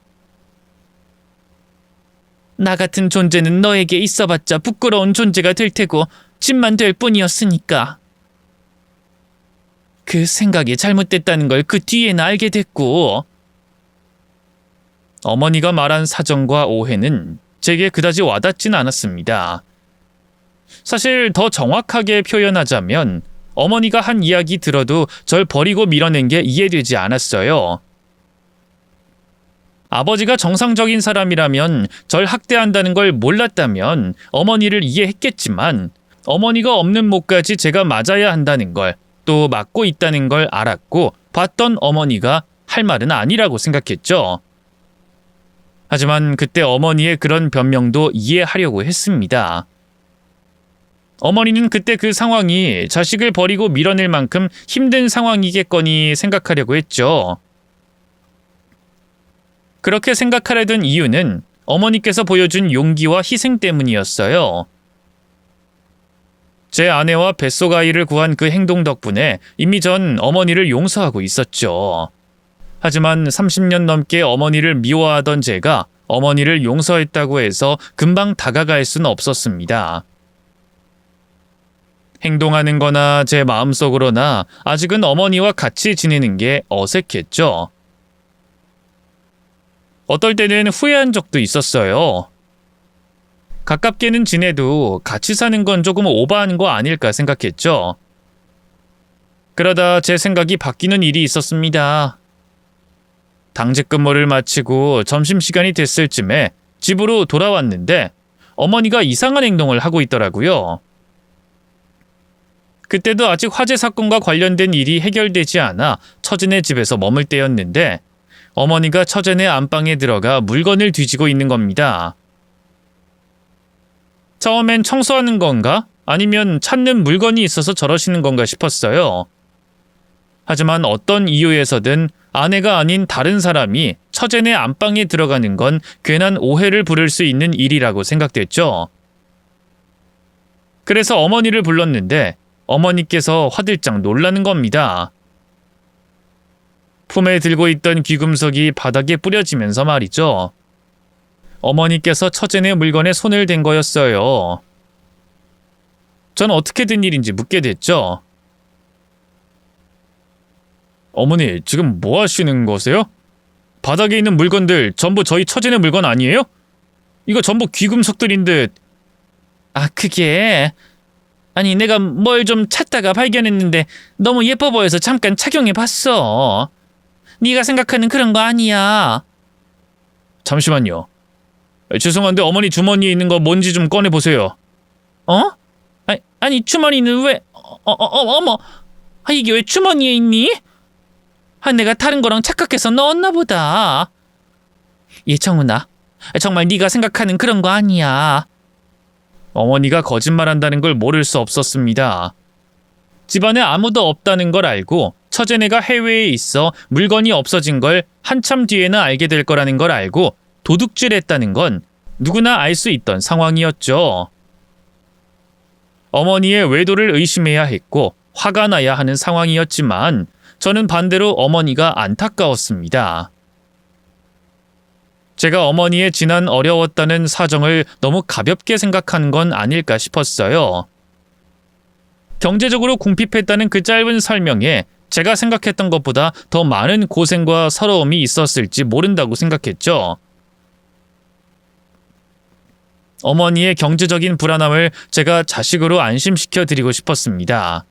나 같은 존재는 너에게 있어봤자 부끄러운 존재가 될 테고 짐만 될 뿐이었으니까. 그 생각이 잘못됐다는 걸 그 뒤에는 알게 됐고. 어머니가 말한 사정과 오해는 제게 그다지 와닿진 않았습니다. 사실 더 정확하게 표현하자면 어머니가 한 이야기 들어도 절 버리고 밀어낸 게 이해되지 않았어요. 아버지가 정상적인 사람이라면 절 학대한다는 걸 몰랐다면 어머니를 이해했겠지만 어머니가 없는 목까지 제가 맞아야 한다는 걸, 또 맞고 있다는 걸 알았고 봤던 어머니가 할 말은 아니라고 생각했죠. 하지만 그때 어머니의 그런 변명도 이해하려고 했습니다. 어머니는 그때 그 상황이 자식을 버리고 밀어낼 만큼 힘든 상황이겠거니 생각하려고 했죠. 그렇게 생각하려던 이유는 어머니께서 보여준 용기와 희생 때문이었어요. 제 아내와 뱃속 아이를 구한 그 행동 덕분에 이미 전 어머니를 용서하고 있었죠. 하지만 30년 넘게 어머니를 미워하던 제가 어머니를 용서했다고 해서 금방 다가갈 수는 없었습니다. 행동하는 거나 제 마음속으로나 아직은 어머니와 같이 지내는 게 어색했죠. 어떨 때는 후회한 적도 있었어요. 가깝게는 지내도 같이 사는 건 조금 오버하는 거 아닐까 생각했죠. 그러다 제 생각이 바뀌는 일이 있었습니다. 당직 근무를 마치고 점심시간이 됐을 쯤에 집으로 돌아왔는데 어머니가 이상한 행동을 하고 있더라고요. 그때도 아직 화재 사건과 관련된 일이 해결되지 않아 처제네 집에서 머물 때였는데 어머니가 처제네 안방에 들어가 물건을 뒤지고 있는 겁니다. 처음엔 청소하는 건가? 아니면 찾는 물건이 있어서 저러시는 건가 싶었어요. 하지만 어떤 이유에서든 아내가 아닌 다른 사람이 처제네 안방에 들어가는 건 괜한 오해를 부를 수 있는 일이라고 생각됐죠. 그래서 어머니를 불렀는데 어머니께서 화들짝 놀라는 겁니다. 품에 들고 있던 귀금속이 바닥에 뿌려지면서 말이죠. 어머니께서 처제네 물건에 손을 댄 거였어요. 전 어떻게 된 일인지 묻게 됐죠. 어머니, 지금 뭐 하시는 거세요? 바닥에 있는 물건들 전부 저희 처제네 물건 아니에요? 이거 전부 귀금속들인데. 아, 그게... 아니, 내가 뭘 좀 찾다가 발견했는데 너무 예뻐 보여서 잠깐 착용해봤어. 네가 생각하는 그런 거 아니야. 잠시만요. 죄송한데 어머니 주머니에 있는 거 뭔지 좀 꺼내보세요. 어? 아니 주머니는 왜... 어머... 이게 왜 주머니에 있니? 내가 다른 거랑 착각해서 넣었나 보다. 정훈아, 정말 네가 생각하는 그런 거 아니야. 어머니가 거짓말한다는 걸 모를 수 없었습니다. 집안에 아무도 없다는 걸 알고 처제네가 해외에 있어 물건이 없어진 걸 한참 뒤에는 알게 될 거라는 걸 알고 도둑질했다는 건 누구나 알 수 있던 상황이었죠. 어머니의 외도를 의심해야 했고 화가 나야 하는 상황이었지만 저는 반대로 어머니가 안타까웠습니다. 제가 어머니의 지난 어려웠다는 사정을 너무 가볍게 생각한 건 아닐까 싶었어요. 경제적으로 궁핍했다는 그 짧은 설명에 제가 생각했던 것보다 더 많은 고생과 서러움이 있었을지 모른다고 생각했죠. 어머니의 경제적인 불안함을 제가 자식으로 안심시켜 드리고 싶었습니다.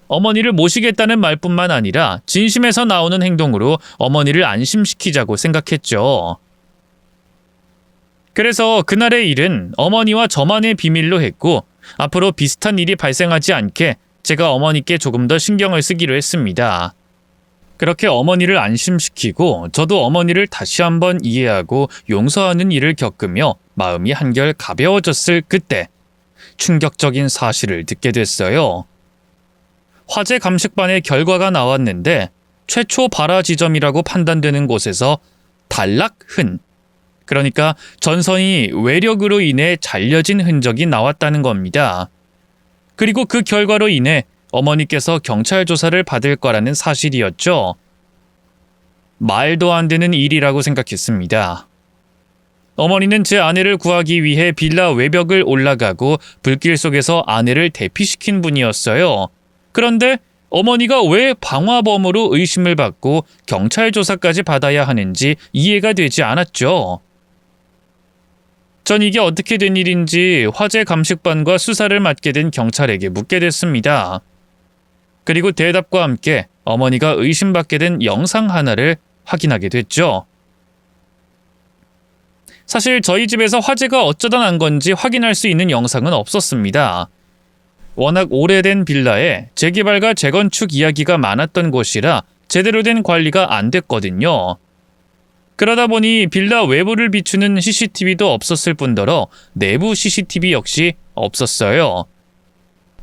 어머니를 모시겠다는 말뿐만 아니라 진심에서 나오는 행동으로 어머니를 안심시키자고 생각했죠. 그래서 그날의 일은 어머니와 저만의 비밀로 했고 앞으로 비슷한 일이 발생하지 않게 제가 어머니께 조금 더 신경을 쓰기로 했습니다. 그렇게 어머니를 안심시키고 저도 어머니를 다시 한번 이해하고 용서하는 일을 겪으며 마음이 한결 가벼워졌을 그때 충격적인 사실을 듣게 됐어요. 화재 감식반의 결과가 나왔는데 최초 발화 지점이라고 판단되는 곳에서 단락흔, 그러니까 전선이 외력으로 인해 잘려진 흔적이 나왔다는 겁니다. 그리고 그 결과로 인해 어머니께서 경찰 조사를 받을 거라는 사실이었죠. 말도 안 되는 일이라고 생각했습니다. 어머니는 제 아내를 구하기 위해 빌라 외벽을 올라가고 불길 속에서 아내를 대피시킨 분이었어요. 그런데 어머니가 왜 방화범으로 의심을 받고 경찰 조사까지 받아야 하는지 이해가 되지 않았죠. 전 이게 어떻게 된 일인지 화재 감식반과 수사를 맡게 된 경찰에게 묻게 됐습니다. 그리고 대답과 함께 어머니가 의심받게 된 영상 하나를 확인하게 됐죠. 사실 저희 집에서 화재가 어쩌다 난 건지 확인할 수 있는 영상은 없었습니다. 워낙 오래된 빌라에 재개발과 재건축 이야기가 많았던 곳이라 제대로 된 관리가 안 됐거든요. 그러다 보니 빌라 외부를 비추는 CCTV도 없었을 뿐더러 내부 CCTV 역시 없었어요.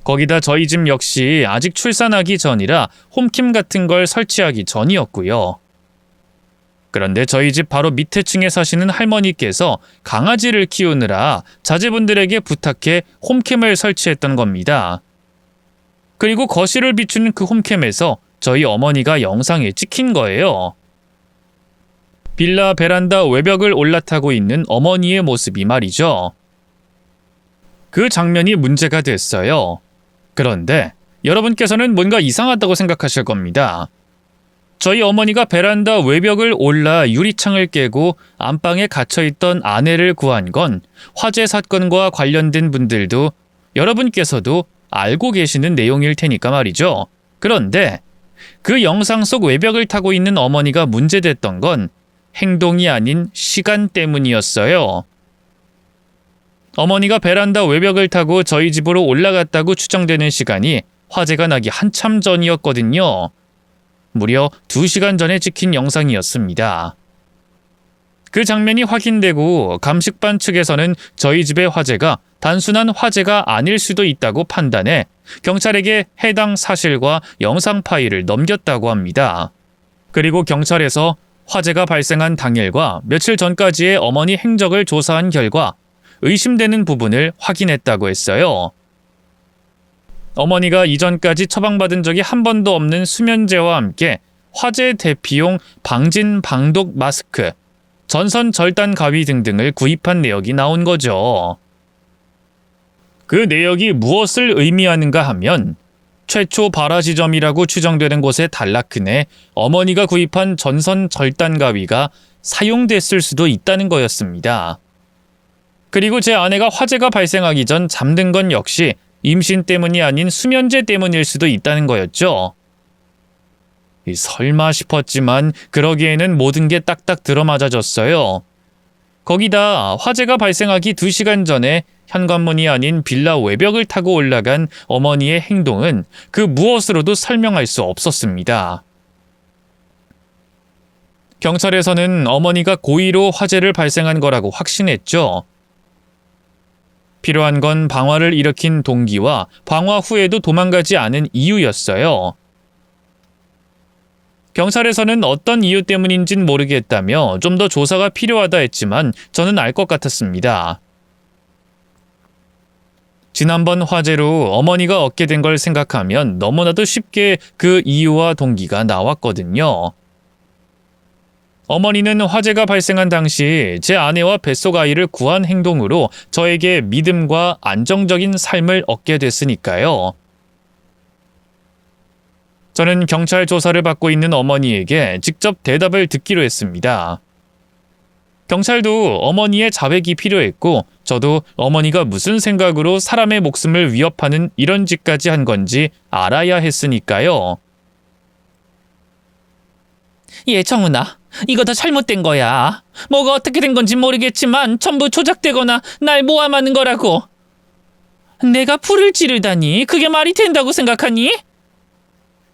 거기다 저희 집 역시 아직 출산하기 전이라 홈캠 같은 걸 설치하기 전이었고요. 그런데 저희 집 바로 밑에 층에 사시는 할머니께서 강아지를 키우느라 자제분들에게 부탁해 홈캠을 설치했던 겁니다. 그리고 거실을 비추는 그 홈캠에서 저희 어머니가 영상에 찍힌 거예요. 빌라 베란다 외벽을 올라타고 있는 어머니의 모습이 말이죠. 그 장면이 문제가 됐어요. 그런데 여러분께서는 뭔가 이상하다고 생각하실 겁니다. 저희 어머니가 베란다 외벽을 올라 유리창을 깨고 안방에 갇혀있던 아내를 구한 건 화재 사건과 관련된 분들도 여러분께서도 알고 계시는 내용일 테니까 말이죠. 그런데 그 영상 속 외벽을 타고 있는 어머니가 문제됐던 건 행동이 아닌 시간 때문이었어요. 어머니가 베란다 외벽을 타고 저희 집으로 올라갔다고 추정되는 시간이 화재가 나기 한참 전이었거든요. 무려 2시간 전에 찍힌 영상이었습니다. 그 장면이 확인되고 감식반 측에서는 저희 집의 화재가 단순한 화재가 아닐 수도 있다고 판단해 경찰에게 해당 사실과 영상 파일을 넘겼다고 합니다. 그리고 경찰에서 화재가 발생한 당일과 며칠 전까지의 어머니 행적을 조사한 결과 의심되는 부분을 확인했다고 했어요. 어머니가 이전까지 처방받은 적이 한 번도 없는 수면제와 함께 화재 대피용 방진 방독 마스크, 전선 절단 가위 등등을 구입한 내역이 나온 거죠. 그 내역이 무엇을 의미하는가 하면 최초 발화 지점이라고 추정되는 곳의 단락흔에 어머니가 구입한 전선 절단 가위가 사용됐을 수도 있다는 거였습니다. 그리고 제 아내가 화재가 발생하기 전 잠든 건 역시 임신 때문이 아닌 수면제 때문일 수도 있다는 거였죠. 설마 싶었지만 그러기에는 모든 게 딱딱 들어맞아졌어요. 거기다 화재가 발생하기 2시간 전에 현관문이 아닌 빌라 외벽을 타고 올라간 어머니의 행동은 그 무엇으로도 설명할 수 없었습니다. 경찰에서는 어머니가 고의로 화재를 발생한 거라고 확신했죠. 필요한 건 방화를 일으킨 동기와 방화 후에도 도망가지 않은 이유였어요. 경찰에서는 어떤 이유 때문인진 모르겠다며 좀 더 조사가 필요하다 했지만 저는 알 것 같았습니다. 지난번 화재로 어머니가 얻게 된 걸 생각하면 너무나도 쉽게 그 이유와 동기가 나왔거든요. 어머니는 화재가 발생한 당시 제 아내와 뱃속 아이를 구한 행동으로 저에게 믿음과 안정적인 삶을 얻게 됐으니까요. 저는 경찰 조사를 받고 있는 어머니에게 직접 대답을 듣기로 했습니다. 경찰도 어머니의 자백이 필요했고 저도 어머니가 무슨 생각으로 사람의 목숨을 위협하는 이런 짓까지 한 건지 알아야 했으니까요. 예, 정훈아. 이거 다 잘못된 거야. 뭐가 어떻게 된 건지 모르겠지만 전부 조작되거나 날 모함하는 거라고. 내가 불을 지르다니 그게 말이 된다고 생각하니?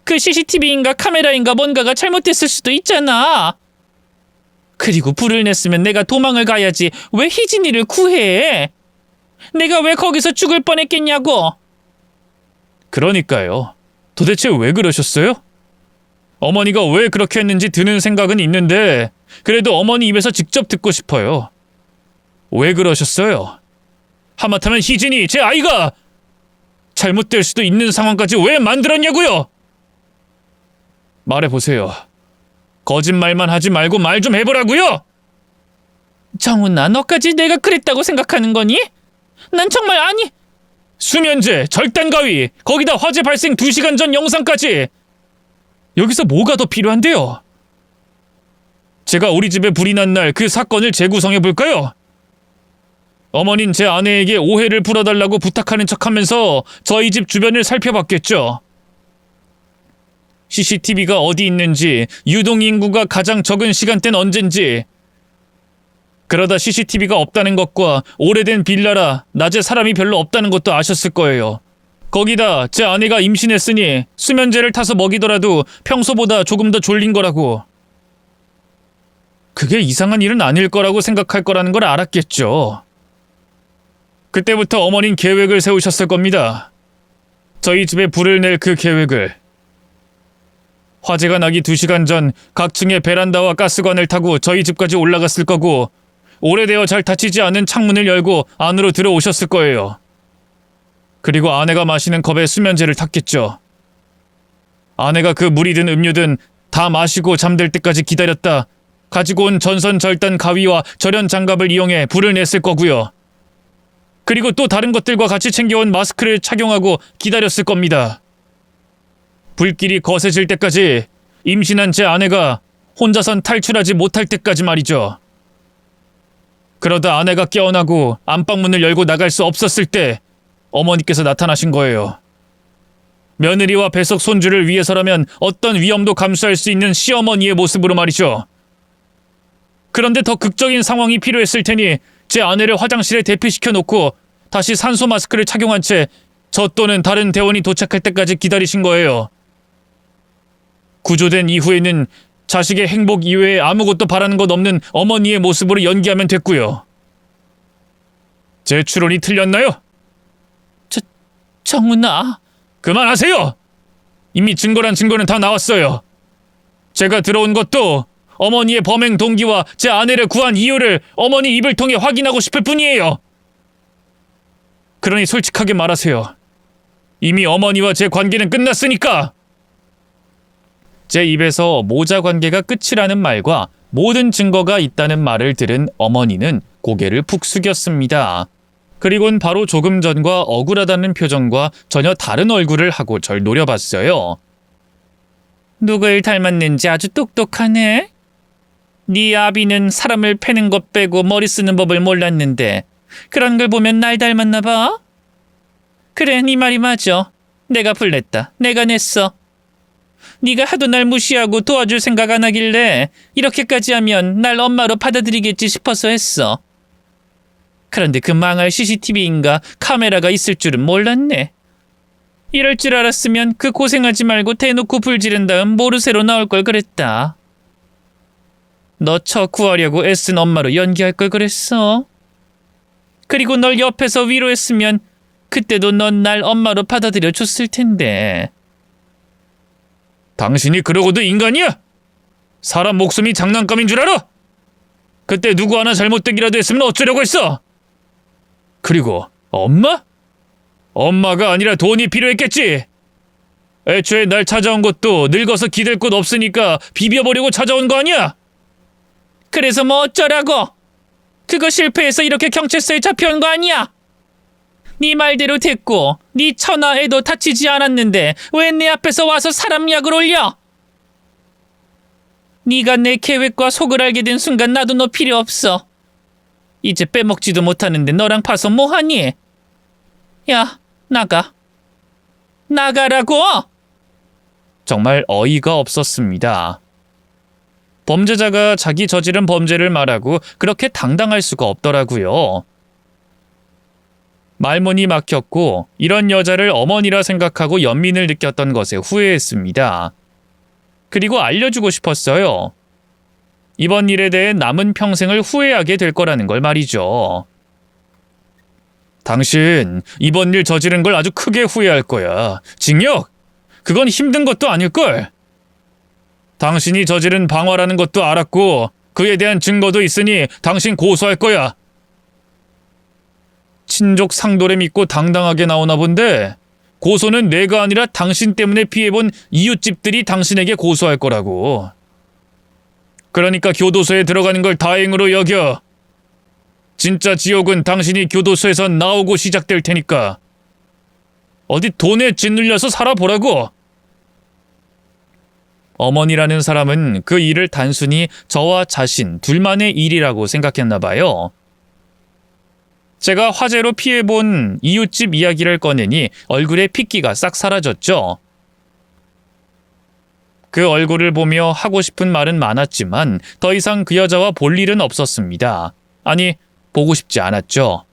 그 CCTV인가 카메라인가 뭔가가 잘못됐을 수도 있잖아. 그리고 불을 냈으면 내가 도망을 가야지 왜 희진이를 구해? 내가 왜 거기서 죽을 뻔했겠냐고. 그러니까요. 도대체 왜 그러셨어요? 어머니가 왜 그렇게 했는지 드는 생각은 있는데 그래도 어머니 입에서 직접 듣고 싶어요. 왜 그러셨어요? 하마터면 희진이 제 아이가 잘못될 수도 있는 상황까지 왜 만들었냐고요? 말해보세요. 거짓말만 하지 말고 말 좀 해보라고요? 정훈아, 너까지 내가 그랬다고 생각하는 거니? 난 정말 아니. 수면제, 절단가위, 거기다 화재 발생 2시간 전 영상까지. 여기서 뭐가 더 필요한데요? 제가 우리 집에 불이 난 날 그 사건을 재구성해볼까요? 어머닌 제 아내에게 오해를 풀어달라고 부탁하는 척하면서 저희 집 주변을 살펴봤겠죠. CCTV가 어디 있는지, 유동인구가 가장 적은 시간대는 언젠지. 그러다 CCTV가 없다는 것과 오래된 빌라라 낮에 사람이 별로 없다는 것도 아셨을 거예요. 거기다 제 아내가 임신했으니 수면제를 타서 먹이더라도 평소보다 조금 더 졸린 거라고. 그게 이상한 일은 아닐 거라고 생각할 거라는 걸 알았겠죠. 그때부터 어머닌 계획을 세우셨을 겁니다. 저희 집에 불을 낼 그 계획을. 화재가 나기 2시간 전 각 층의 베란다와 가스관을 타고 저희 집까지 올라갔을 거고 오래되어 잘 닫히지 않은 창문을 열고 안으로 들어오셨을 거예요. 그리고 아내가 마시는 컵에 수면제를 탔겠죠. 아내가 그 물이 든 음료든 다 마시고 잠들 때까지 기다렸다 가지고 온 전선 절단 가위와 절연 장갑을 이용해 불을 냈을 거고요. 그리고 또 다른 것들과 같이 챙겨온 마스크를 착용하고 기다렸을 겁니다. 불길이 거세질 때까지 임신한 제 아내가 혼자선 탈출하지 못할 때까지 말이죠. 그러다 아내가 깨어나고 안방문을 열고 나갈 수 없었을 때 어머니께서 나타나신 거예요. 며느리와 배석 손주를 위해서라면 어떤 위험도 감수할 수 있는 시어머니의 모습으로 말이죠. 그런데 더 극적인 상황이 필요했을 테니 제 아내를 화장실에 대피시켜 놓고 다시 산소 마스크를 착용한 채 저 또는 다른 대원이 도착할 때까지 기다리신 거예요. 구조된 이후에는 자식의 행복 이외에 아무것도 바라는 것 없는 어머니의 모습으로 연기하면 됐고요. 제 추론이 틀렸나요? 정훈아. 그만하세요! 이미 증거란 증거는 다 나왔어요. 제가 들어온 것도 어머니의 범행 동기와 제 아내를 구한 이유를 어머니 입을 통해 확인하고 싶을 뿐이에요. 그러니 솔직하게 말하세요. 이미 어머니와 제 관계는 끝났으니까! 제 입에서 모자 관계가 끝이라는 말과 모든 증거가 있다는 말을 들은 어머니는 고개를 푹 숙였습니다. 그리곤 바로 조금 전과 억울하다는 표정과 전혀 다른 얼굴을 하고 절 노려봤어요. 누굴 닮았는지 아주 똑똑하네. 네 아비는 사람을 패는 것 빼고 머리 쓰는 법을 몰랐는데 그런 걸 보면 날 닮았나 봐? 그래, 네 말이 맞아. 내가 불냈다. 내가 냈어. 네가 하도 날 무시하고 도와줄 생각 안 하길래 이렇게까지 하면 날 엄마로 받아들이겠지 싶어서 했어. 그런데 그 망할 CCTV인가 카메라가 있을 줄은 몰랐네. 이럴 줄 알았으면 그 고생하지 말고 대놓고 불 지른 다음 모르쇠로 나올 걸 그랬다. 너 처 구하려고 애쓴 엄마로 연기할 걸 그랬어. 그리고 널 옆에서 위로했으면 그때도 넌 날 엄마로 받아들여 줬을 텐데. 당신이 그러고도 인간이야? 사람 목숨이 장난감인 줄 알아? 그때 누구 하나 잘못되기라도 했으면 어쩌려고 했어? 그리고 엄마? 엄마가 아니라 돈이 필요했겠지. 애초에 날 찾아온 것도 늙어서 기댈 곳 없으니까 비벼보려고 찾아온 거 아니야? 그래서 뭐 어쩌라고? 그거 실패해서 이렇게 경찰서에 잡혀온 거 아니야? 네 말대로 됐고 네 처나 애도 다치지 않았는데 왜 내 앞에서 와서 사람 약을 올려? 네가 내 계획과 속을 알게 된 순간 나도 너 필요 없어. 이제 빼먹지도 못하는데 너랑 봐서 뭐하니? 야, 나가. 나가라고! 정말 어이가 없었습니다. 범죄자가 자기 저지른 범죄를 말하고 그렇게 당당할 수가 없더라고요. 말문이 막혔고 이런 여자를 어머니라 생각하고 연민을 느꼈던 것에 후회했습니다. 그리고 알려주고 싶었어요. 이번 일에 대해 남은 평생을 후회하게 될 거라는 걸 말이죠. 당신 이번 일 저지른 걸 아주 크게 후회할 거야. 징역? 그건 힘든 것도 아닐걸. 당신이 저지른 방화라는 것도 알았고 그에 대한 증거도 있으니 당신 고소할 거야. 친족 상도를 믿고 당당하게 나오나 본데 고소는 내가 아니라 당신 때문에 피해본 이웃집들이 당신에게 고소할 거라고. 그러니까 교도소에 들어가는 걸 다행으로 여겨. 진짜 지옥은 당신이 교도소에서 나오고 시작될 테니까. 어디 돈에 짓눌려서 살아보라고. 어머니라는 사람은 그 일을 단순히 저와 자신 둘만의 일이라고 생각했나 봐요. 제가 화재로 피해본 이웃집 이야기를 꺼내니 얼굴에 핏기가 싹 사라졌죠. 그 얼굴을 보며 하고 싶은 말은 많았지만 더 이상 그 여자와 볼 일은 없었습니다. 아니, 보고 싶지 않았죠.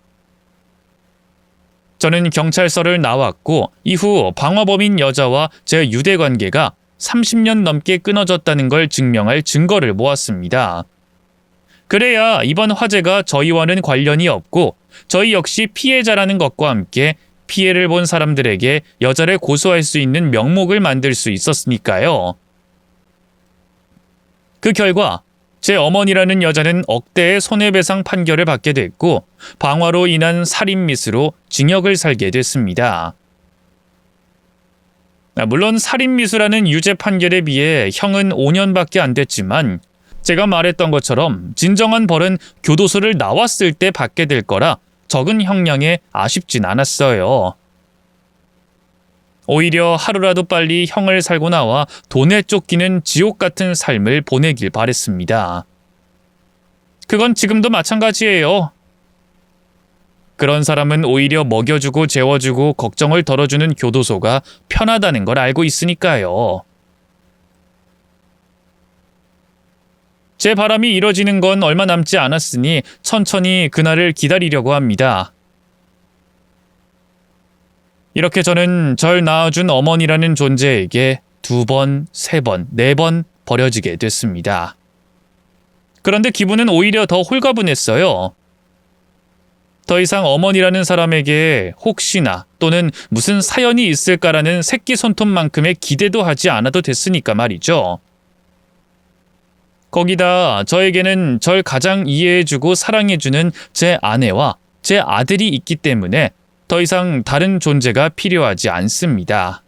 저는 경찰서를 나왔고 이후 방화범인 여자와 제 유대관계가 30년 넘게 끊어졌다는 걸 증명할 증거를 모았습니다. 그래야 이번 화재가 저희와는 관련이 없고 저희 역시 피해자라는 것과 함께 피해를 본 사람들에게 여자를 고소할 수 있는 명목을 만들 수 있었으니까요. 그 결과 제 어머니라는 여자는 억대의 손해배상 판결을 받게 됐고 방화로 인한 살인미수로 징역을 살게 됐습니다. 물론 살인미수라는 유죄 판결에 비해 형은 5년밖에 안 됐지만 제가 말했던 것처럼 진정한 벌은 교도소를 나왔을 때 받게 될 거라 적은 형량에 아쉽진 않았어요. 오히려 하루라도 빨리 형을 살고 나와 돈에 쫓기는 지옥 같은 삶을 보내길 바랬습니다. 그건 지금도 마찬가지예요. 그런 사람은 오히려 먹여주고 재워주고 걱정을 덜어주는 교도소가 편하다는 걸 알고 있으니까요. 제 바람이 이뤄지는 건 얼마 남지 않았으니 천천히 그날을 기다리려고 합니다. 이렇게 저는 절 낳아준 어머니라는 존재에게 2번, 3번, 4번 버려지게 됐습니다. 그런데 기분은 오히려 더 홀가분했어요. 더 이상 어머니라는 사람에게 혹시나 또는 무슨 사연이 있을까라는 새끼 손톱만큼의 기대도 하지 않아도 됐으니까 말이죠. 거기다 저에게는 절 가장 이해해주고 사랑해주는 제 아내와 제 아들이 있기 때문에 더 이상 다른 존재가 필요하지 않습니다.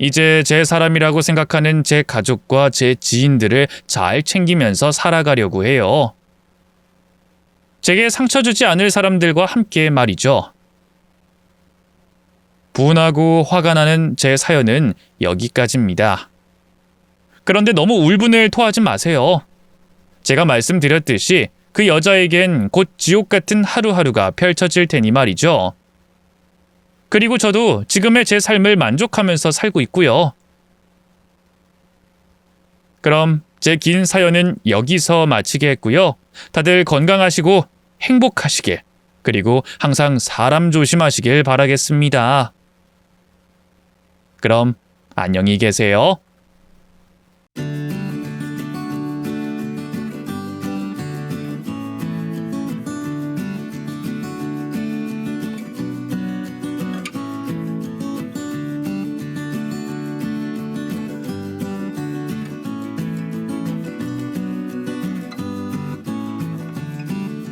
이제 제 사람이라고 생각하는 제 가족과 제 지인들을 잘 챙기면서 살아가려고 해요. 제게 상처 주지 않을 사람들과 함께 말이죠. 분하고 화가 나는 제 사연은 여기까지입니다. 그런데 너무 울분을 토하지 마세요. 제가 말씀드렸듯이 그 여자에겐 곧 지옥 같은 하루하루가 펼쳐질 테니 말이죠. 그리고 저도 지금의 제 삶을 만족하면서 살고 있고요. 그럼 제 긴 사연은 여기서 마치겠고요. 다들 건강하시고 행복하시길, 그리고 항상 사람 조심하시길 바라겠습니다. 그럼 안녕히 계세요.